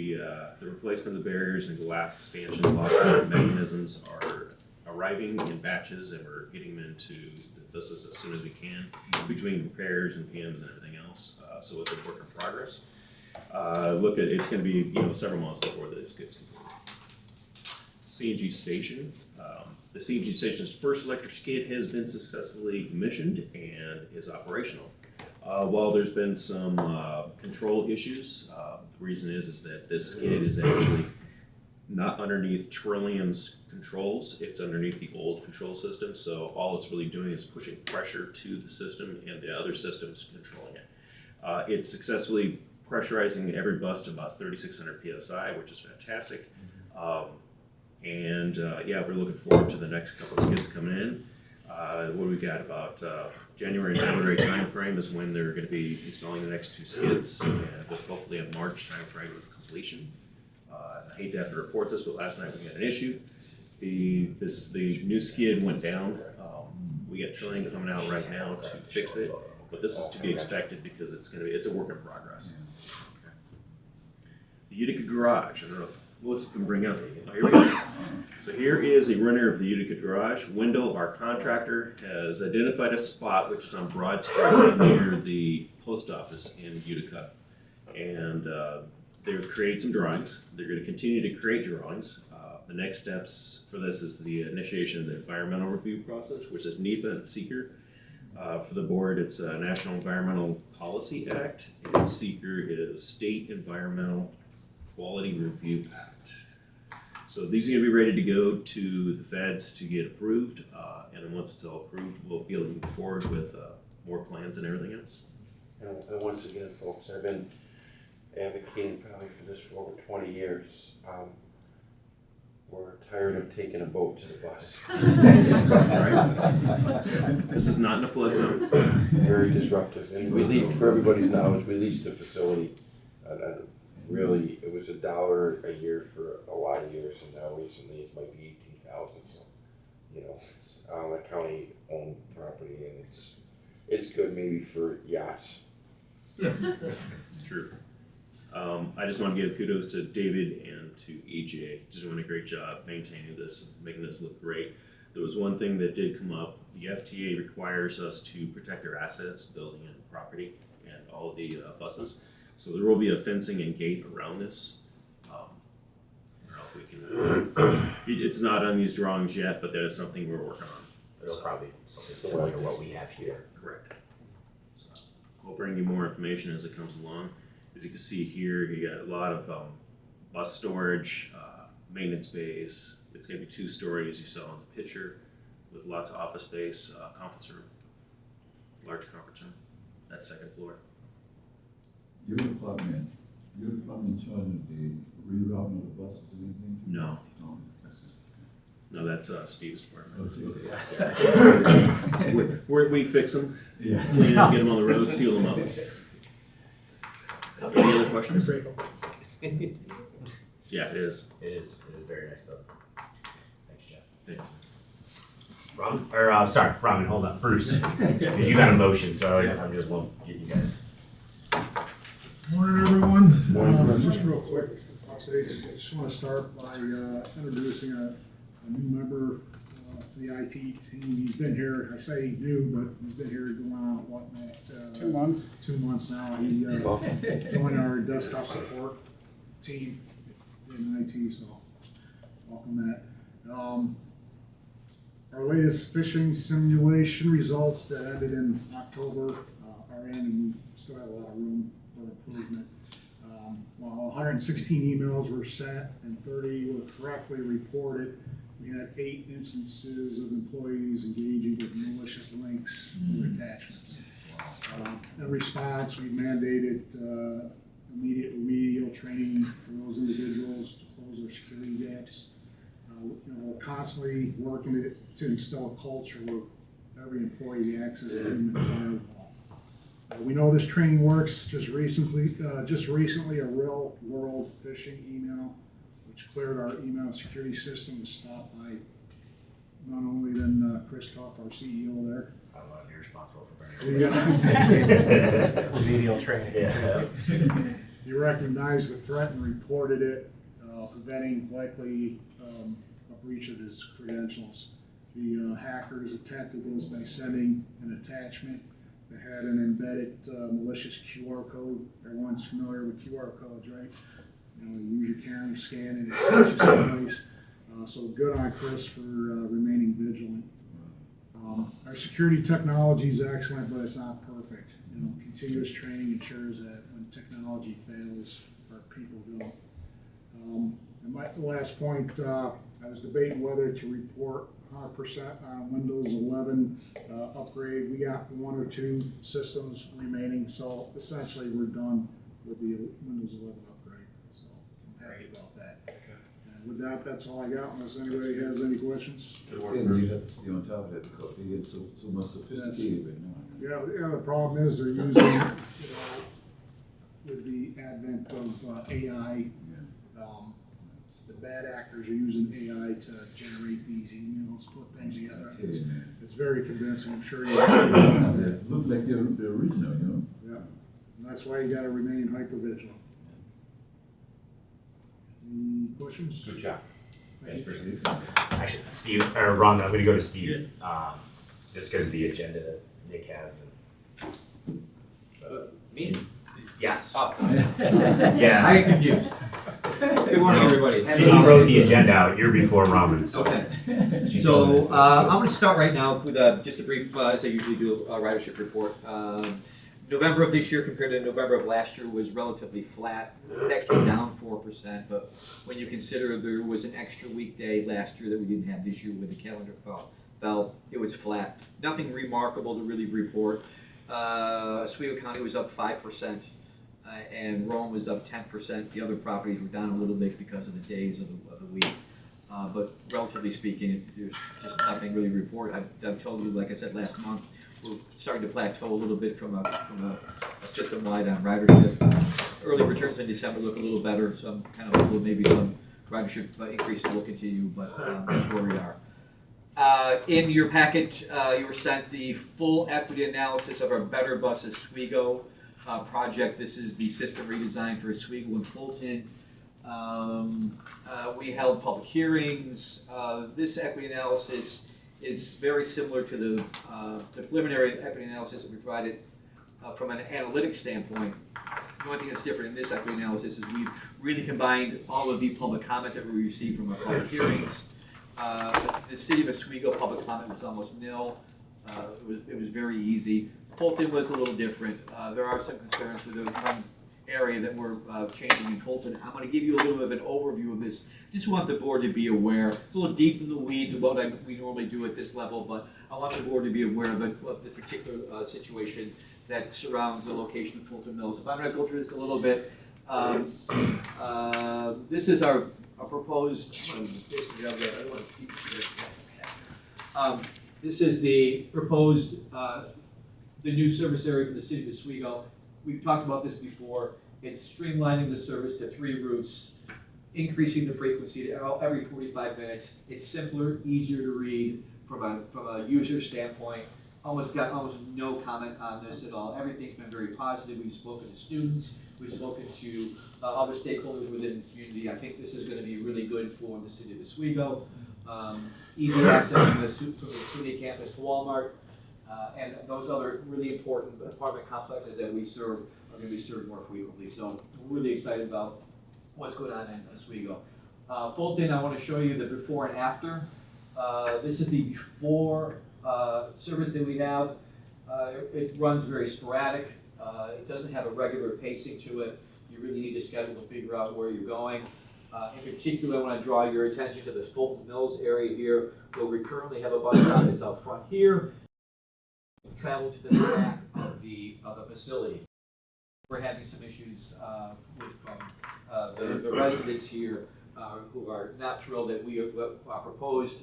The replacement of the barriers and glass stanchion lockout mechanisms are arriving in batches, and we're getting them into the buses as soon as we can, between repairs and PMs and everything else. So it's a work in progress. It's going to be several months before this gets completed. CNG station. The CNG station's first electric skid has been successfully commissioned and is operational. While there's been some control issues, the reason is that this skid is actually not underneath Trillium's controls. It's underneath the old control system. So all it's really doing is pushing pressure to the system, and the other system's controlling it. It's successfully pressurizing every bus to about 3,600 PSI, which is fantastic. We're looking forward to the next couple of skids coming in. What do we got? About January and February timeframe is when they're going to be installing the next 2 skids, and hopefully a March timeframe of completion. I hate to have to report this, but last night we had an issue. The new skid went down. We got Trillium coming out right now to fix it, but this is to be expected because it's a work in progress. The Utica Garage. I don't know if Melissa can bring up. Oh, here we go. So here is a runner of the Utica Garage. Wendell, our contractor, has identified a spot which is on Broad Street near the post office in Utica. And they've created some drawings. They're going to continue to create drawings. The next steps for this is the initiation of the environmental review process, which is NEPA and SEEKR. For the board, it's a National Environmental Policy Act, and SEEKR is State Environmental Quality Review Act. So these are going to be ready to go to the feds to get approved, and then once it's all approved, we'll be able to move forward with more plans and everything else. And once again, folks, I've been advocating probably for this for over 20 years. We're tired of taking a boat to the bus. Right? This is not in a flood zone. Very disruptive, and we leased, for everybody's knowledge, we leased the facility. Really, it was $1 a year for a lot of years, and now recently it might be $18,000. So, it's a county-owned property, and it's good maybe for yachts. True. I just want to give kudos to David and to EJ. Just doing a great job maintaining this and making this look great. There was one thing that did come up. The FTA requires us to protect our assets, building and property, and all of the buses. So there will be a fencing and gate around this. I don't know if we can. It's not on these drawings yet, but that is something we're working on. It'll probably be something similar to what we have here. Correct. So we'll bring you more information as it comes along. As you can see here, you got a lot of bus storage, maintenance bays. It's going to be 2 stories, you saw in the picture. with lots of office space, conference room, large conference room, that second floor. Your department in charge of the rerouting of the buses or anything? No. No, that's it. No, that's Steve's department. Okay. We fix them, Yeah. get them on the road, fuel them up. Any other questions? Yeah, it is. It is very nice building. Thanks, Jeff. Thanks. Robin, hold on, Bruce, because you got a motion, so I'm just won't get you guys. Morning, everyone. Just real quick, Fox 8, I just want to start by introducing a new member to the IT team. He's been here, I say new, but he's been here going on, what, Matt? 2 months. 2 months now. He joined our desktop support team in IT, so welcome Matt. Our latest phishing simulation results that ended in October are in, and we still have a lot of room for improvement. While 116 emails were sent and 30 were correctly reported, we had 8 instances of employees engaging with malicious links or attachments. In response, we mandated immediate remedial training for those individuals to close their security gaps. We're constantly working to instill a culture where every employee acts as a human firewall. We know this training works. Just recently, a real-world phishing email, which cleared our email security system, was stopped by none only than Christoph, our CEO there. I don't know if you're responsible for Remedial training. Yeah. He recognized the threat and reported it, preventing likely a breach of his credentials. The hackers attempted this by sending an attachment that had an embedded malicious QR code. Everyone's familiar with QR codes, right? You use your camera, scan, and it attaches someplace. So good on Chris for remaining vigilant. Our security technology is excellent, but it's not perfect. Continuous training ensures that when technology fails, our people don't. And my last point, I was debating whether to report 100% on Windows 11 upgrade. We got 1 or 2 systems remaining, so essentially we're done with the Windows 11 upgrade. So I'm happy about that. And with that, that's all I got, unless anybody has any questions. And you have to stay on top of that because they get so much sophisticated right now. Yeah, the problem is they're using, with the advent of AI, the bad actors are using AI to generate these emails, put things together. It's very convincing, I'm sure you It looks like the original, Yeah, and that's why you gotta remain hypervigilant. Any questions? Good job. Thank you. Actually, Steve, or Ron, I'm gonna go to Steve, just because of the agenda that Nick has. So, Me? yes. Oh. Yeah. I get confused. Good morning, everybody. He wrote the agenda out, you're before Robin, so. Okay. She So, told us. I'm gonna start right now with just a brief, as I usually do, ridership report. November of this year compared to November of last year was relatively flat. It's actually down 4%, but when you consider there was an extra weekday last year that we didn't have this year with the calendar fell, it was flat. Nothing remarkable to really report. Oswego County was up 5%, and Rome was up 10%. The other properties were down a little bit because of the days of the week. But relatively speaking, there's just nothing really to report. I've told you, like I said last month, we're starting to plateau a little bit from a system-wide on ridership. Early returns in December look a little better, so I'm kind of hopeful maybe some ridership increases will continue, but that's where we are. In your packet, you were sent the full equity analysis of our Better Buses Oswego project. This is the system redesign for Oswego and Fulton. We held public hearings. This equity analysis is very similar to the preliminary equity analysis that we provided from an analytics standpoint. The only thing that's different in this equity analysis is we've really combined all of the public comment that we received from our public hearings. The city of Oswego public comment was almost nil. It was very easy. Fulton was a little different. There are some concerns with the area that we're changing in Fulton. I'm gonna give you a little bit of an overview of this. Just want the board to be aware. It's a little deep in the weeds of what we normally do at this level, but I want the board to be aware of the particular situation that surrounds the location of Fulton Mills. If I'm gonna go through this a little bit, this is our proposed, this is the proposed, the new service area for the city of Oswego. We've talked about this before. It's streamlining the service to 3 routes, increasing the frequency to every 45 minutes. It's simpler, easier to read from a user standpoint. Almost no comment on this at all. Everything's been very positive. We've spoken to students. We've spoken to other stakeholders within the community. I think this is going to be really good for the city of Oswego. Easy access from the SUNY campus to Walmart, and those other really important apartment complexes that we serve are going to be served more frequently. So we're really excited about what's going on in Oswego. Fulton, I want to show you the before and after. This is the before service that we have. It runs very sporadic. It doesn't have a regular pacing to it. You really need to schedule to figure out where you're going. In particular, I want to draw your attention to the Fulton Mills area here, where we currently have a bus stop that's out front here. Travel to the back of the facility. We're having some issues with the residents here who are not thrilled that our proposed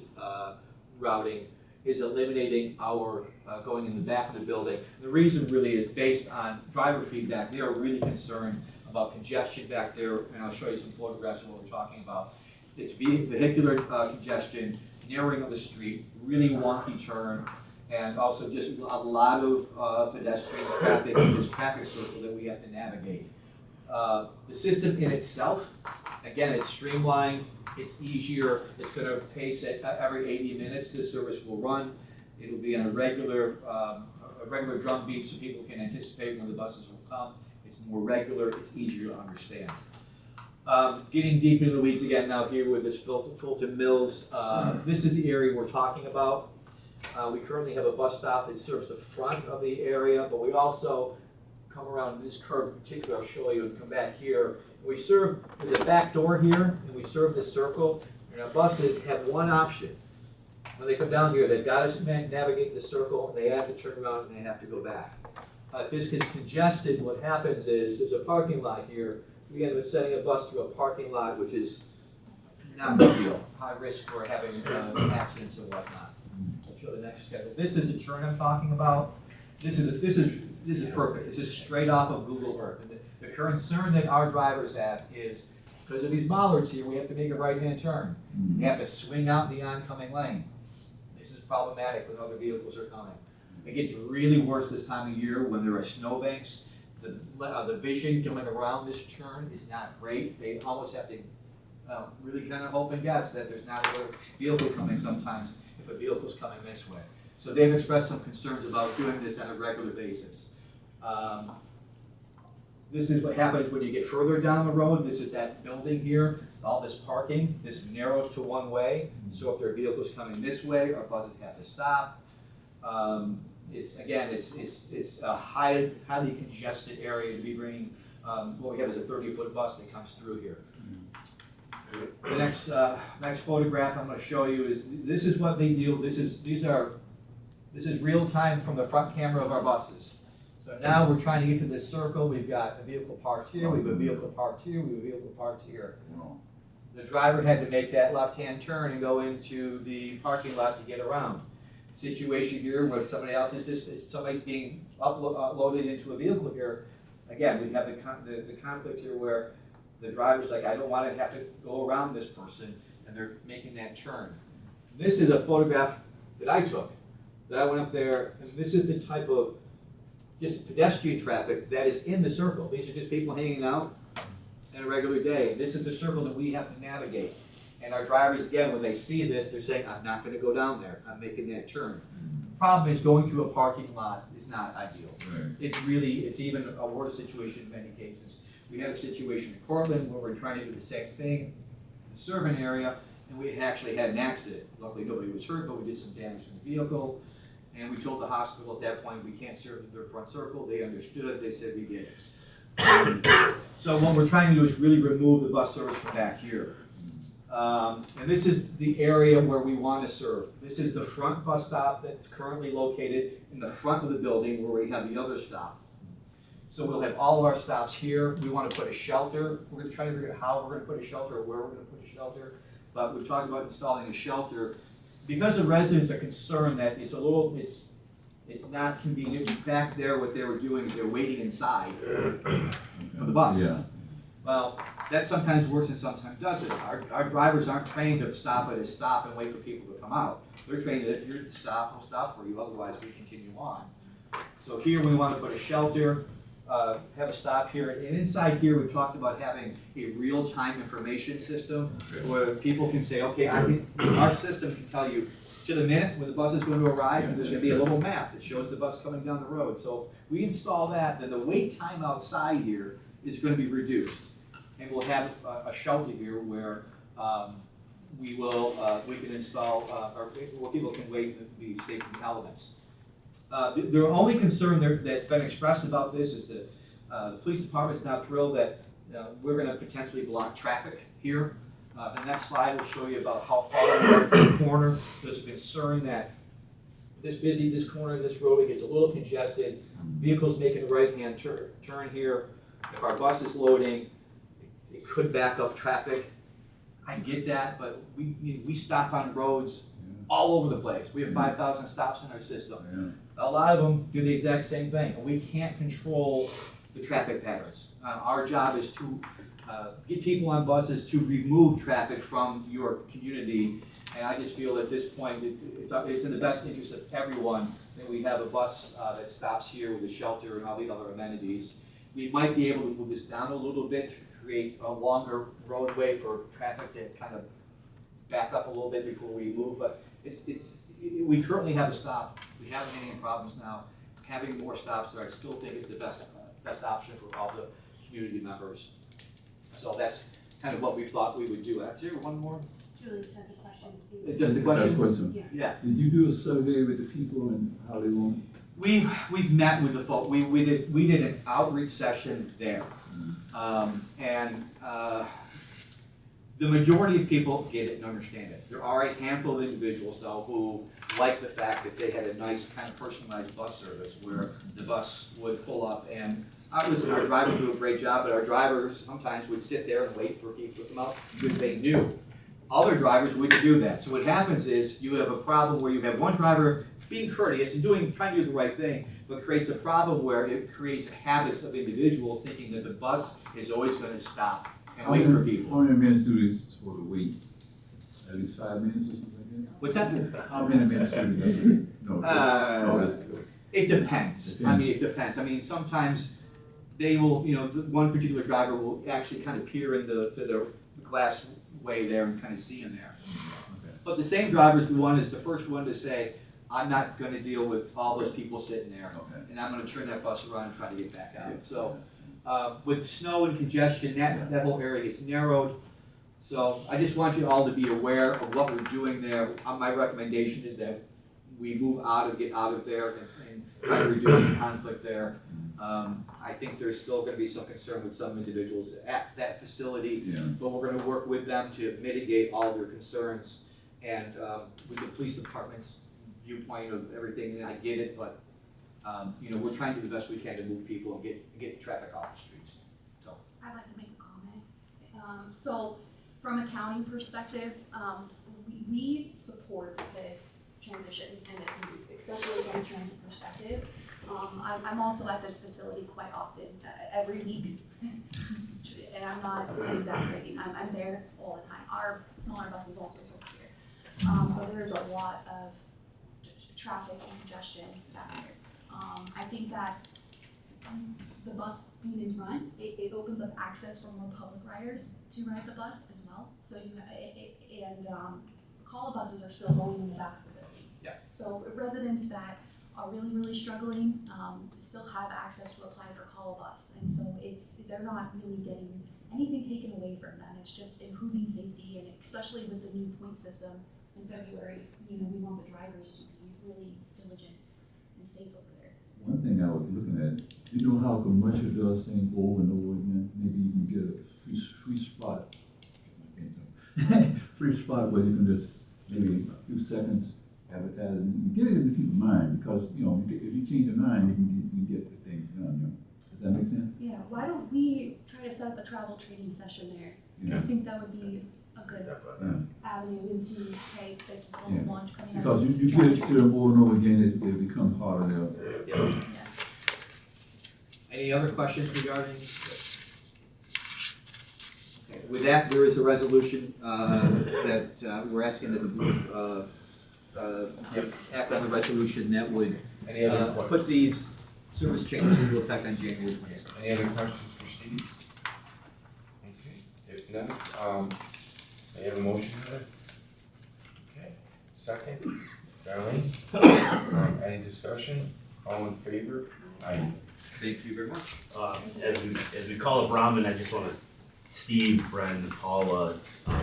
routing is eliminating our going in the back of the building. The reason really is based on driver feedback. They are really concerned about congestion back there, and I'll show you some photographs of what we're talking about. It's vehicular congestion, narrowing of the street, really wonky turn, and also just a lot of pedestrian traffic in this traffic circle that we have to navigate. The system in itself, again, it's streamlined, it's easier, it's going to pace at every 80 minutes. This service will run. It'll be on a regular drum beat so people can anticipate when the buses will come. It's more regular, it's easier to understand. Getting deep into the weeds again now here with this Fulton Mills. This is the area we're talking about. We currently have a bus stop that serves the front of the area, but we also come around this curve in particular, I'll show you, and come back here. We serve, there's a back door here, and we serve this circle, and our buses have one option. When they come down here, they've got to navigate the circle, and they have to turn around, and they have to go back. If this gets congested, what happens is, there's a parking lot here. We end up setting a bus through a parking lot, which is not ideal. High risk for having accidents and whatnot. I'll show the next schedule. This is the turn I'm talking about. This is perfect. This is straight off of Google Earth. And the concern that our drivers have is, because of these bollards here, we have to make a right-hand turn. We have to swing out in the oncoming lane. This is problematic when other vehicles are coming. It gets really worse this time of year when there are snowbanks. The vision coming around this turn is not great. They almost have to really kind of hope and guess that there's not another vehicle coming sometimes if a vehicle's coming this way. So they've expressed some concerns about doing this on a regular basis. This is what happens when you get further down the road. This is that building here, all this parking. This narrows to one way. So if there are vehicles coming this way, our buses have to stop. It's a highly congested area to be bringing. What we have is a 30-foot bus that comes through here. The next photograph I'm going to show you is this is what they do. This is real time from the front camera of our buses. So now we're trying to get to this circle. We've got a vehicle parked here. We have a vehicle parked here. We have a vehicle parked here. The driver had to make that left-hand turn and go into the parking lot to get around. Situation here where somebody else is somebody's being loaded into a vehicle here. Again, we have the conflict here where the driver's like, I don't want to have to go around this person, and they're making that turn. This is a photograph that I took, that I went up there, and this is the type of just pedestrian traffic that is in the circle. These are just people hanging out in a regular day. This is the circle that we have to navigate. And our drivers, again, when they see this, they're saying, I'm not going to go down there. I'm making that turn. The problem is going through a parking lot is not ideal. Right. It's even a worse situation in many cases. We had a situation in Portland where we're trying to do the same thing in the Servant area, and we actually had an accident. Luckily, nobody was hurt, but we did some damage to the vehicle. And we told the hospital at that point, we can't serve their front circle. They understood. They said, we get it. So what we're trying to do is really remove the bus service from back here. And this is the area where we want to serve. This is the front bus stop that's currently located in the front of the building where we have the other stop. So we'll have all of our stops here. We want to put a shelter. We're going to try to figure out how we're going to put a shelter or where we're going to put a shelter. But we've talked about installing a shelter because the residents are concerned that it's not convenient. Back there, what they were doing is they're waiting inside for the bus. Yeah. Well, that sometimes works and sometimes doesn't. Our drivers aren't trained to stop at a stop and wait for people to come out. They're trained that if you're at the stop, we'll stop for you, otherwise we continue on. So here we want to put a shelter, have a stop here, and inside here we've talked about having a real-time information system where people can say, okay, our system can tell you to the minute when the bus is going to arrive, and there's going to be a little map that shows the bus coming down the road. So if we install that, then the wait time outside here is going to be reduced. And we'll have a shelter here where we can install, where people can wait and be safe from the elements. The only concern that's been expressed about this is that the police department is not thrilled that we're going to potentially block traffic here. The next slide will show you about how far we are from the corner. There's a concern that this corner of this road, it gets a little congested. Vehicles making a right-hand turn here. If our bus is loading, it could back up traffic. I get that, but we stop on roads all over the place. We have 5,000 stops in our system. A lot of them do the exact same thing, and we can't control the traffic patterns. Our job is to get people on buses to remove traffic from your community, and I just feel at this point it's in the best interest of everyone that we have a bus that stops here with a shelter and all the other amenities. We might be able to move this down a little bit to create a longer roadway for traffic to kind of back up a little bit before we move, but we currently have a stop. We haven't had any problems now. Having more stops there, I still think is the best option for all the community members. So that's kind of what we thought we would do. Is there one more? Julie has a question. Steve. Just a question? Yeah. Did you do a survey with the people and how they want? We've met with the folk. We did an outreach session there, and the majority of people get it and understand it. There are a handful of individuals though who like the fact that they had a nice kind of personalized bus service where the bus would pull up and obviously our drivers do a great job, but our drivers sometimes would sit there and wait for people to come out because they knew. Other drivers wouldn't do that. So what happens is you have a problem where you have one driver being courteous and trying to do the right thing, but creates a problem where it creates habits of individuals thinking that the bus is always going to stop and wait for people. How many minutes do they for the wait? At least 5 minutes or something like that? What's that? How many minutes do they? No. It depends. I mean, it depends. I mean, sometimes they will, one particular driver will actually kind of peer in the glass way there and kind of see in there. Okay. But the same driver is the first one to say, I'm not going to deal with all those people sitting there, and I'm going to turn that bus around and try to get back out. So with snow and congestion, that whole area gets narrowed. So I just want you all to be aware of what we're doing there. My recommendation is that we get out of there and try to reduce the conflict there. I think there's still going to be some concern with some individuals at that facility, but we're going to work with them to mitigate all their concerns. And with the police department's viewpoint of everything, and I get it, but we're trying to do the best we can to move people and get traffic off the streets. So I'd like to make a comment. So from a county perspective, we support this transition and this move, especially from a transit perspective. I'm also at this facility quite often, every week, and I'm not exaggerating. I'm there all the time. Our smaller buses also serve here, so there's a lot of traffic and congestion down here. I think that the bus being in front, it opens up access for more public riders to ride the bus as well. So call buses are still going in the back of the building. Yeah. So residents that are really struggling still have access to apply for call bus, and so they're not really getting anything taken away from them. It's just improving safety, and especially with the new point system in February, we want the drivers to be really diligent and safe over there. One thing I was looking at, you know how commercial does things over and over again? Maybe you can get a free spot. Free spot where you can just, maybe a few seconds advertising, and get it in people's mind, because, you know, if you change your mind, you can get the things done, you know. Does that make sense? Yeah, why don't we try to set up a travel training session there? Yeah. I think that would be a good Yeah. avenue into, hey, this is all Yeah. the launch coming out. Because you get it to them over and over again, it becomes harder now. Any other questions regarding? Okay, with that, there is a resolution, that, we're asking that the board, act on the resolution that would, Any other questions? put these service changes into effect on January 26th. Any other questions for Steve? Okay, if not, I have a motion for it. Okay, second, Darlene, any discussion? All in favor? Aye. Thank you very much. As we call up Ramen, I just want to, Steve, Bren, Paula,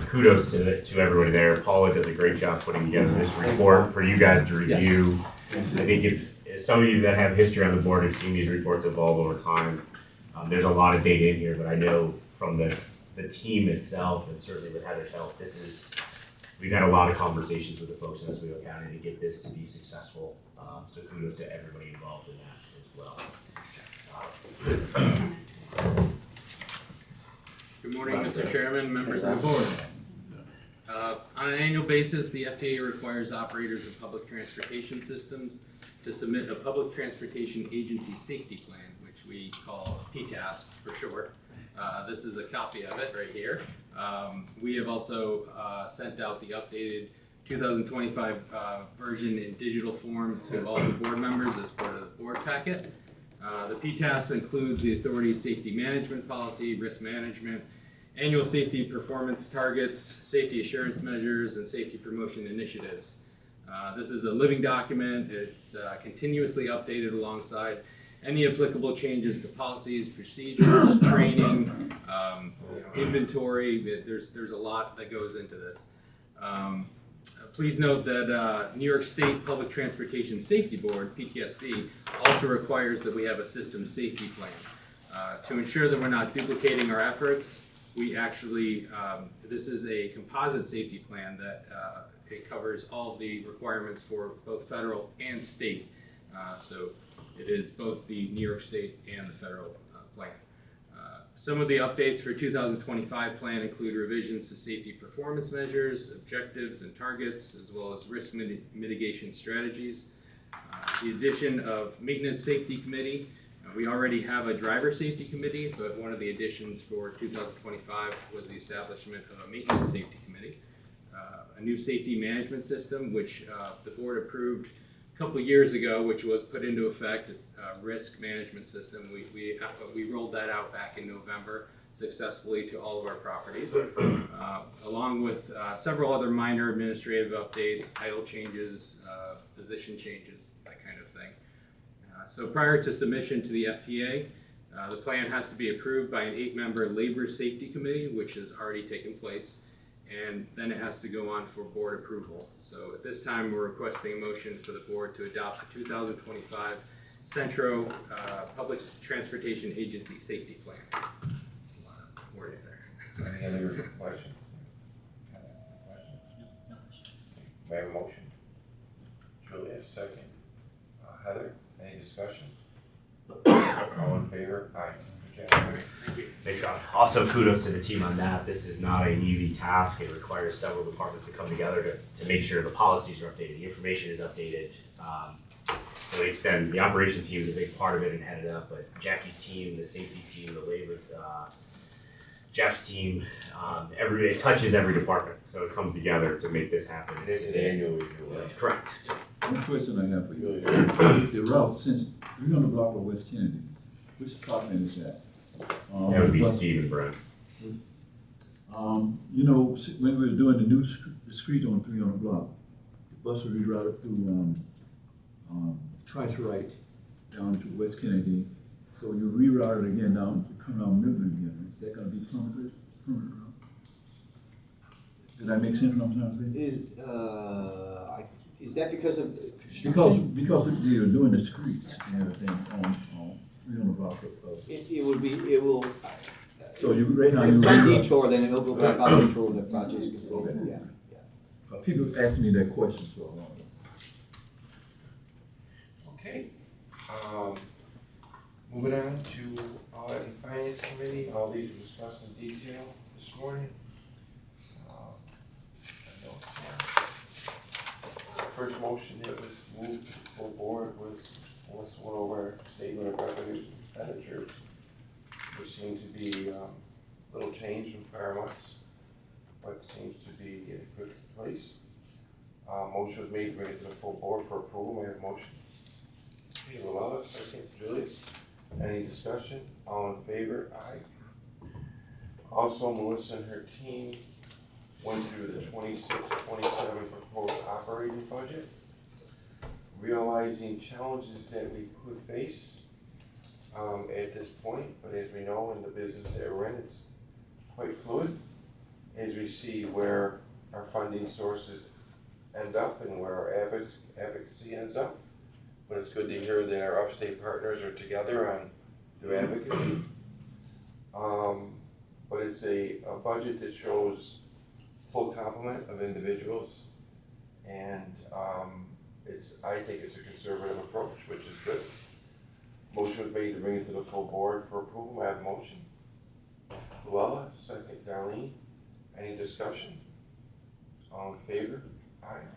kudos to everybody there. Paula does a great job putting together this report for you guys to review. I think if some of you that have history on the board have seen these reports evolve over time, there's a lot of data in here, but I know from the team itself, and certainly with Heather's help, we've had a lot of conversations with the folks in Oswego County to get this to be successful. So kudos to everybody involved in that as well. Good morning, Mr. Chairman, members of the board. On an annual basis, the FTA requires operators of public transportation systems to submit a Public Transportation Agency Safety Plan, which we call PTASP for short. This is a copy of it right here. We have also sent out the updated 2025 version in digital form to all the board members as part of the board packet. The PTASP includes the authority's safety management policy, risk management, annual safety performance targets, safety assurance measures, and safety promotion initiatives. This is a living document. It's continuously updated alongside any applicable changes to policies, procedures, training, inventory. There's a lot that goes into this. Please note that New York State Public Transportation Safety Board, PTSB, also requires that we have a system safety plan. To ensure that we're not duplicating our efforts, we actually, this is a composite safety plan that it covers all the requirements for both federal and state. So it is both the New York State and the federal plan. Some of the updates for 2025 plan include revisions to safety performance measures, objectives and targets, as well as risk mitigation strategies. The addition of maintenance safety committee. We already have a driver safety committee, but one of the additions for 2025 was the establishment of a maintenance safety committee. A new safety management system, which the board approved a couple of years ago, which was put into effect. It's a risk management system. We rolled that out back in November successfully to all of our properties, along with several other minor administrative updates, title changes, position changes, that kind of thing. So prior to submission to the FTA, the plan has to be approved by an 8-member labor safety committee, which has already taken place, and then it has to go on for board approval. So at this time, we're requesting a motion for the board to adopt the 2025 Centro Public Transportation Agency Safety Plan. A lot of words there. Any other questions? May I have a motion? Julia, second. Heather, any discussion? All in favor? Aye. Thank you. Thanks, Ron. Also, kudos to the team on that. This is not an easy task. It requires several departments to come together to make sure the policies are updated, the information is updated. So it extends, the operation team is a big part of it and headed up, but Jackie's team, the safety team, the labor, Jeff's team, it touches every department. So it comes together to make this happen. It is an annual review, right? Correct. One question I have for you. The route, since we're on the block of West Kennedy, which department is that? That would be Steve and Brent. You know, when we were doing the street on 3 on the block, the bus would be routed through twice right down to West Kennedy. So you reroute it again down to come down Midland again. Is that going to be permanent route? Does that make sense? What I'm trying to say? Is that because of Because they're doing the streets and everything on We don't know about It will be, it will. So you, right now, you. By detour, then it'll go back out detour when the project's completed, yeah. People ask me that question, so I want to. Okay, moving on to Audit and Finance Committee, all these were discussed in detail this morning. I know it's, first motion that was moved to the full board was, let's went over statement of revenues and expenditures, which seemed to be little change from prior months, but seems to be in a good place. Motion was made to bring it to the full board for approval. May I have a motion? Okay, Luella, second. Julie, any discussion? All in favor? Aye. Also, Melissa and her team went through the 26-27 proposed operating budget, realizing challenges that we could face at this point, but as we know in the business that we're in, it's quite fluid as we see where our funding sources end up and where our advocacy ends up. But it's good to hear that our upstate partners are together on their advocacy. But it's a budget that shows full complement of individuals, and I think it's a conservative approach, which is good. Motion was made to bring it to the full board for approval. I have a motion. Luella, second. Darlene, any discussion? All in favor? Aye.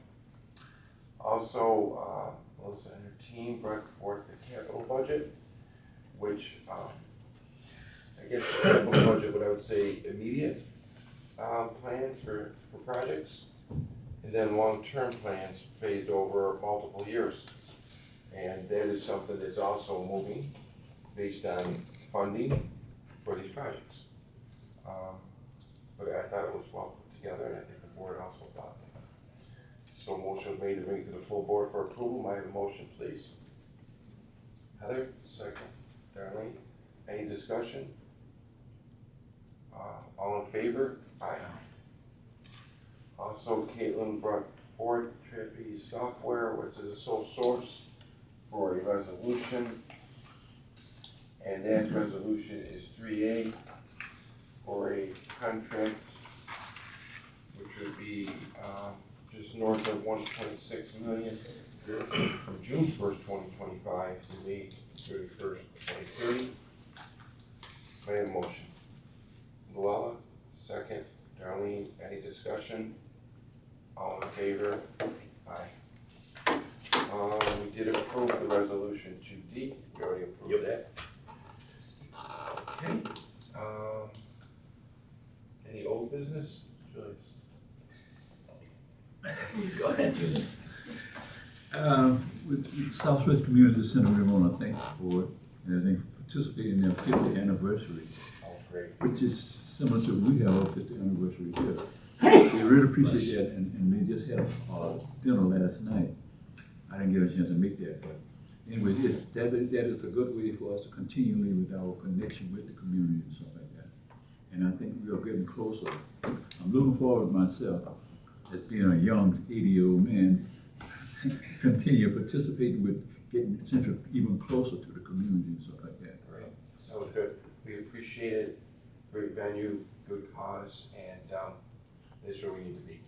Also, Melissa and her team brought forth the capital budget, which I guess the capital budget, what I would say immediate plans for projects, and then long-term plans phased over multiple years. And that is something that's also moving based on funding for these projects. But I thought it was well put together, and I think the board also thought that. So motion was made to bring it to the full board for approval. May I have a motion, please? Heather, second. Darlene, any discussion? All in favor? Aye. Also, Caitlin brought forth Trippy Software, which is a sole source for a resolution. And that resolution is 3A for a contract which would be just north of 1.6 million from June 1st, 2025 to May 31st, 2030. May I have a motion? Luella, second. Darlene, any discussion? All in favor? Aye. We did approve the resolution 2D. We already approved that. Okay. Any old business? Joyce? Go ahead, Julie. With Southwest Community Center, we want to thank the board and everything for participating in their 50th anniversary, which is similar to we have our 50th anniversary here. We really appreciate that, and we just had dinner last night. I didn't get a chance to make that, but anyway, that is a good way for us to continually with our connection with the community and stuff like that. And I think we are getting closer. I'm looking forward myself, as being a young 80-year-old man, continue participating with getting Central even closer to the community and stuff like that. Right. Sounds good. We appreciate it. Great venue, good cause, and this is where we need to be.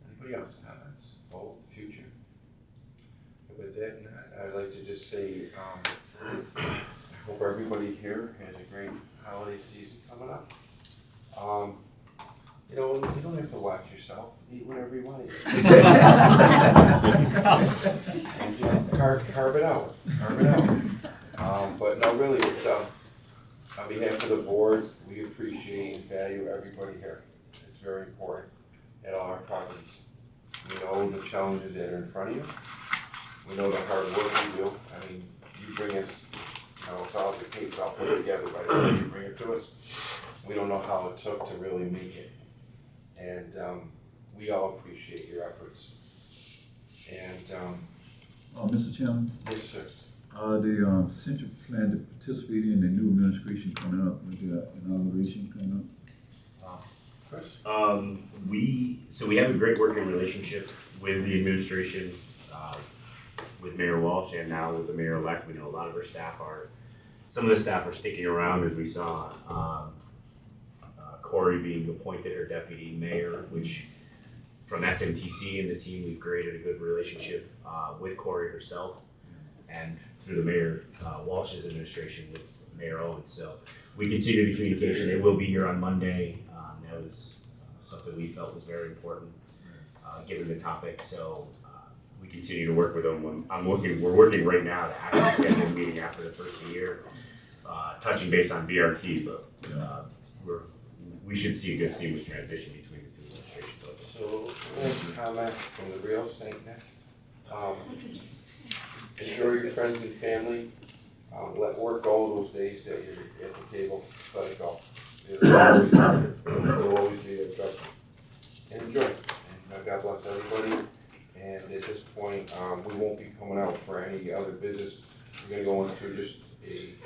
Anybody else comments? Old, future? With that, I'd like to just say, I hope everybody here has a great holiday season coming up. You know, you don't have to watch yourself. Eat whatever you want to eat. And, you know, carve it out. Carve it out. But no, really, it's, on behalf of the board, we appreciate and value everybody here. It's very important at all our properties. We know the challenges that are in front of you. We know the hard work you do. I mean, you bring us, you know, it's all the case all put together by the time you bring it to us. We don't know how it took to really make it. And we all appreciate your efforts. And Mr. Chairman? yes, sir. The Central plan to participate in the new administration coming up, with the inauguration coming up. Chris? We have a great working relationship with the administration. with Mayor Walsh and now with the mayor-elect. We know a lot of our staff some of the staff are sticking around, as we saw Corey being appointed her deputy mayor, which from SMTC and the team, we've created a good relationship with Corey herself and through the mayor Walsh's administration with Mayor Owens. So we continue the communication. They will be here on Monday. That was something we felt was very important given the topic. So we continue to work with them. We're working right now to actually schedule a meeting after the first of the year, touching base on BRT, but we should see a good seamless transition between the two administrations. So, one comment from the real Saint Nick. Enjoy your friends and family. Let work go those days that you're at the table. Let it go. It'll always be there, trust me. And enjoy. And God bless everybody. And at this point, we won't be coming out for any other business. We're gonna go into just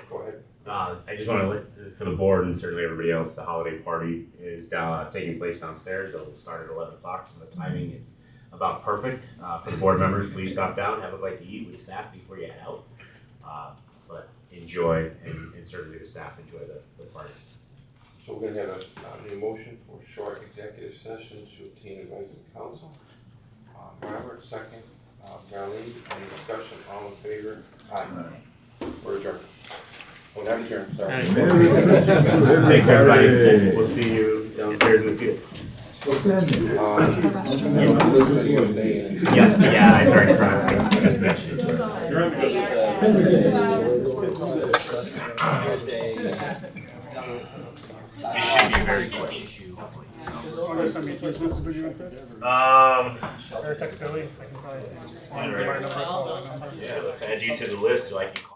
go ahead. I just want to let, for the board and certainly everybody else, the holiday party is taking place downstairs. It'll start at 11 o'clock, so the timing is about perfect. For the board members, please stop down, have a bite to eat with staff before you head out. But enjoy, and certainly the staff enjoy the party. So we're gonna have an motion for a short executive session to obtain advice of counsel. Robert, second. Darlene, any discussion? All in favor? Aye. We're adjourned. Well, not adjourned, sorry. Thanks, everybody. We'll see you downstairs in the field. Yeah, I started crying. I just mentioned it. It should be very quick. Or text Billy, I can probably. Yeah, let's add you to the list so I can call.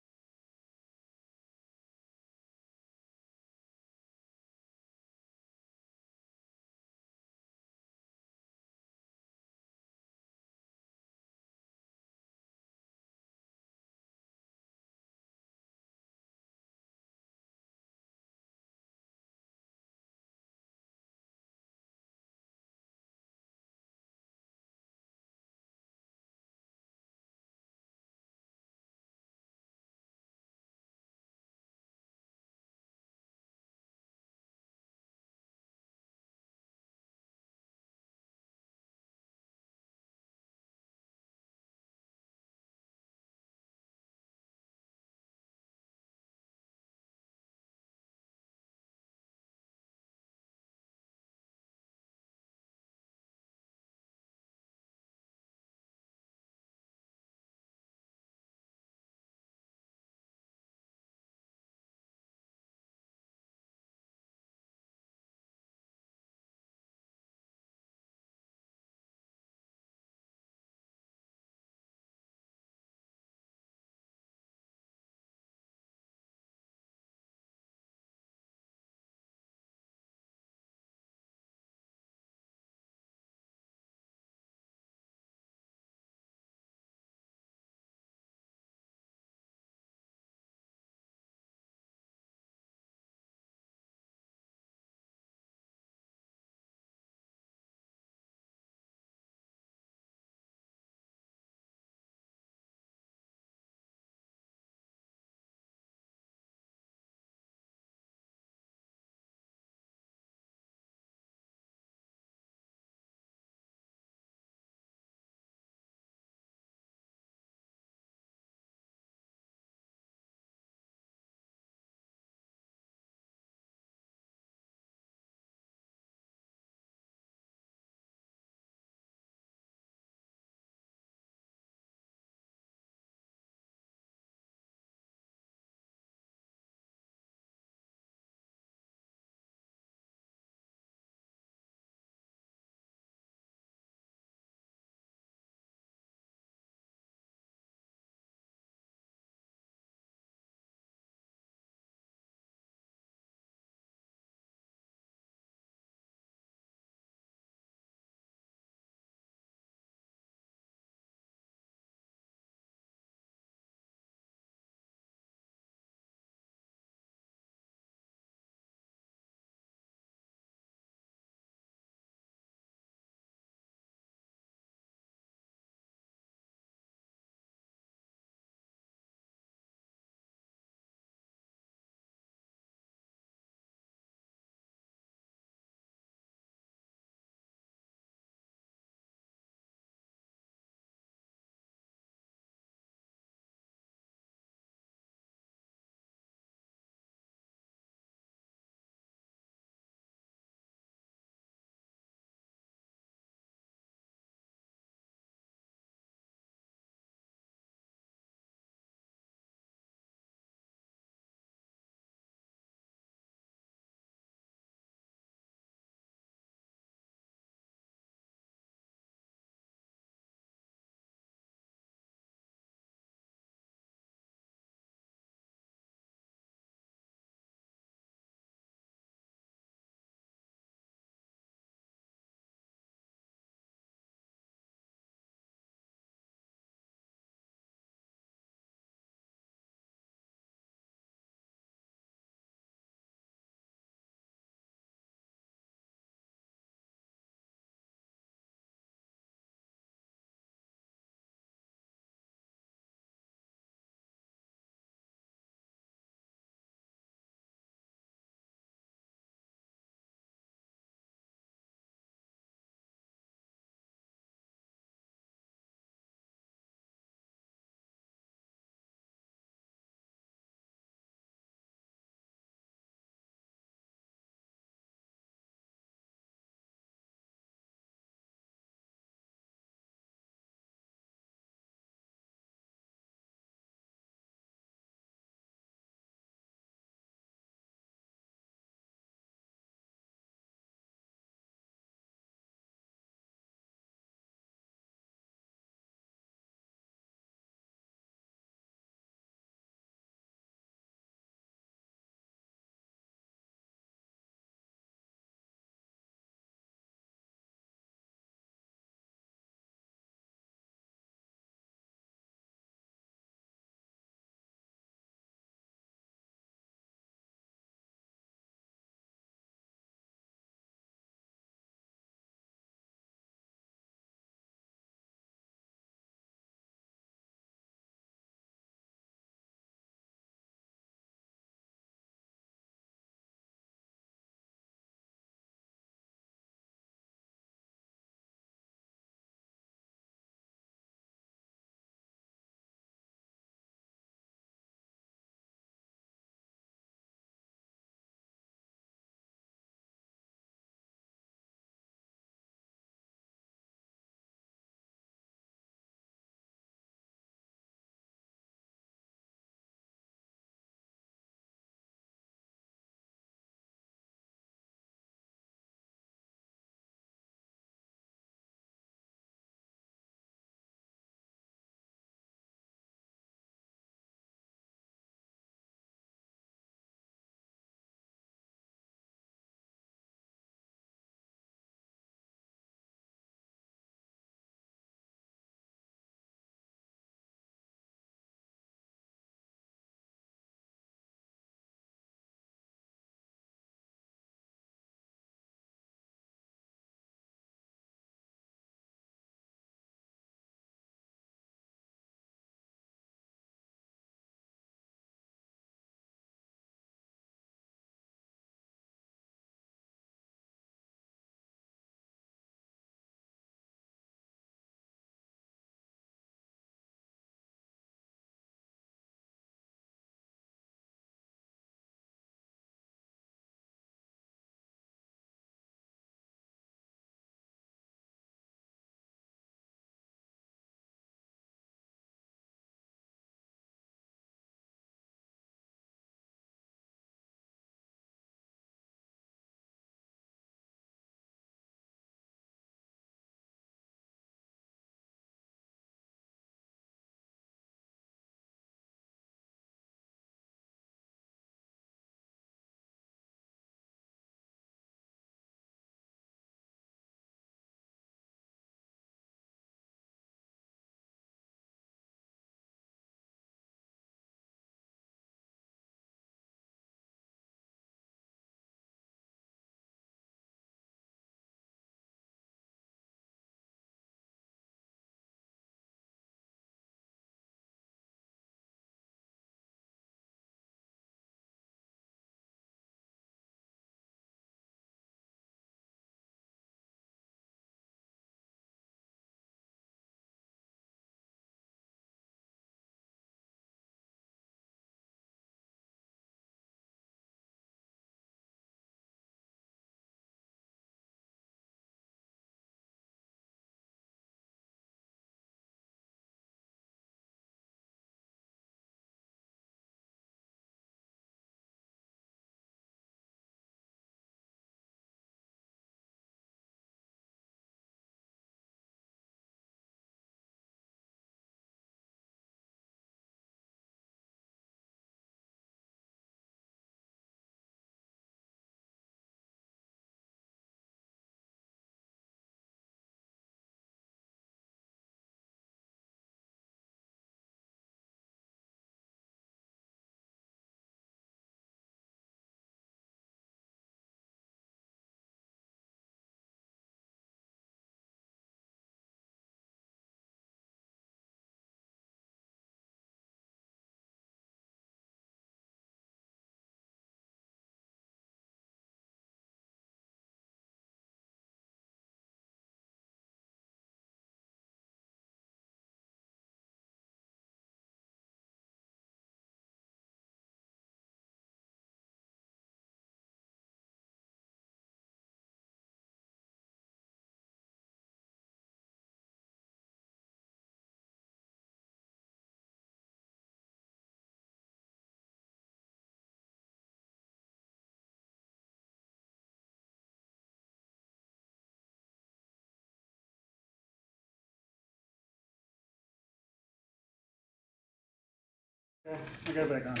We got it back on.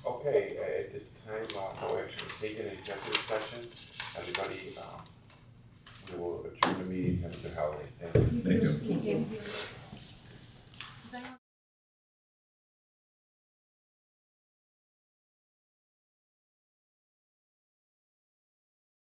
Okay, at this time, no action was taken in executive session. Everybody,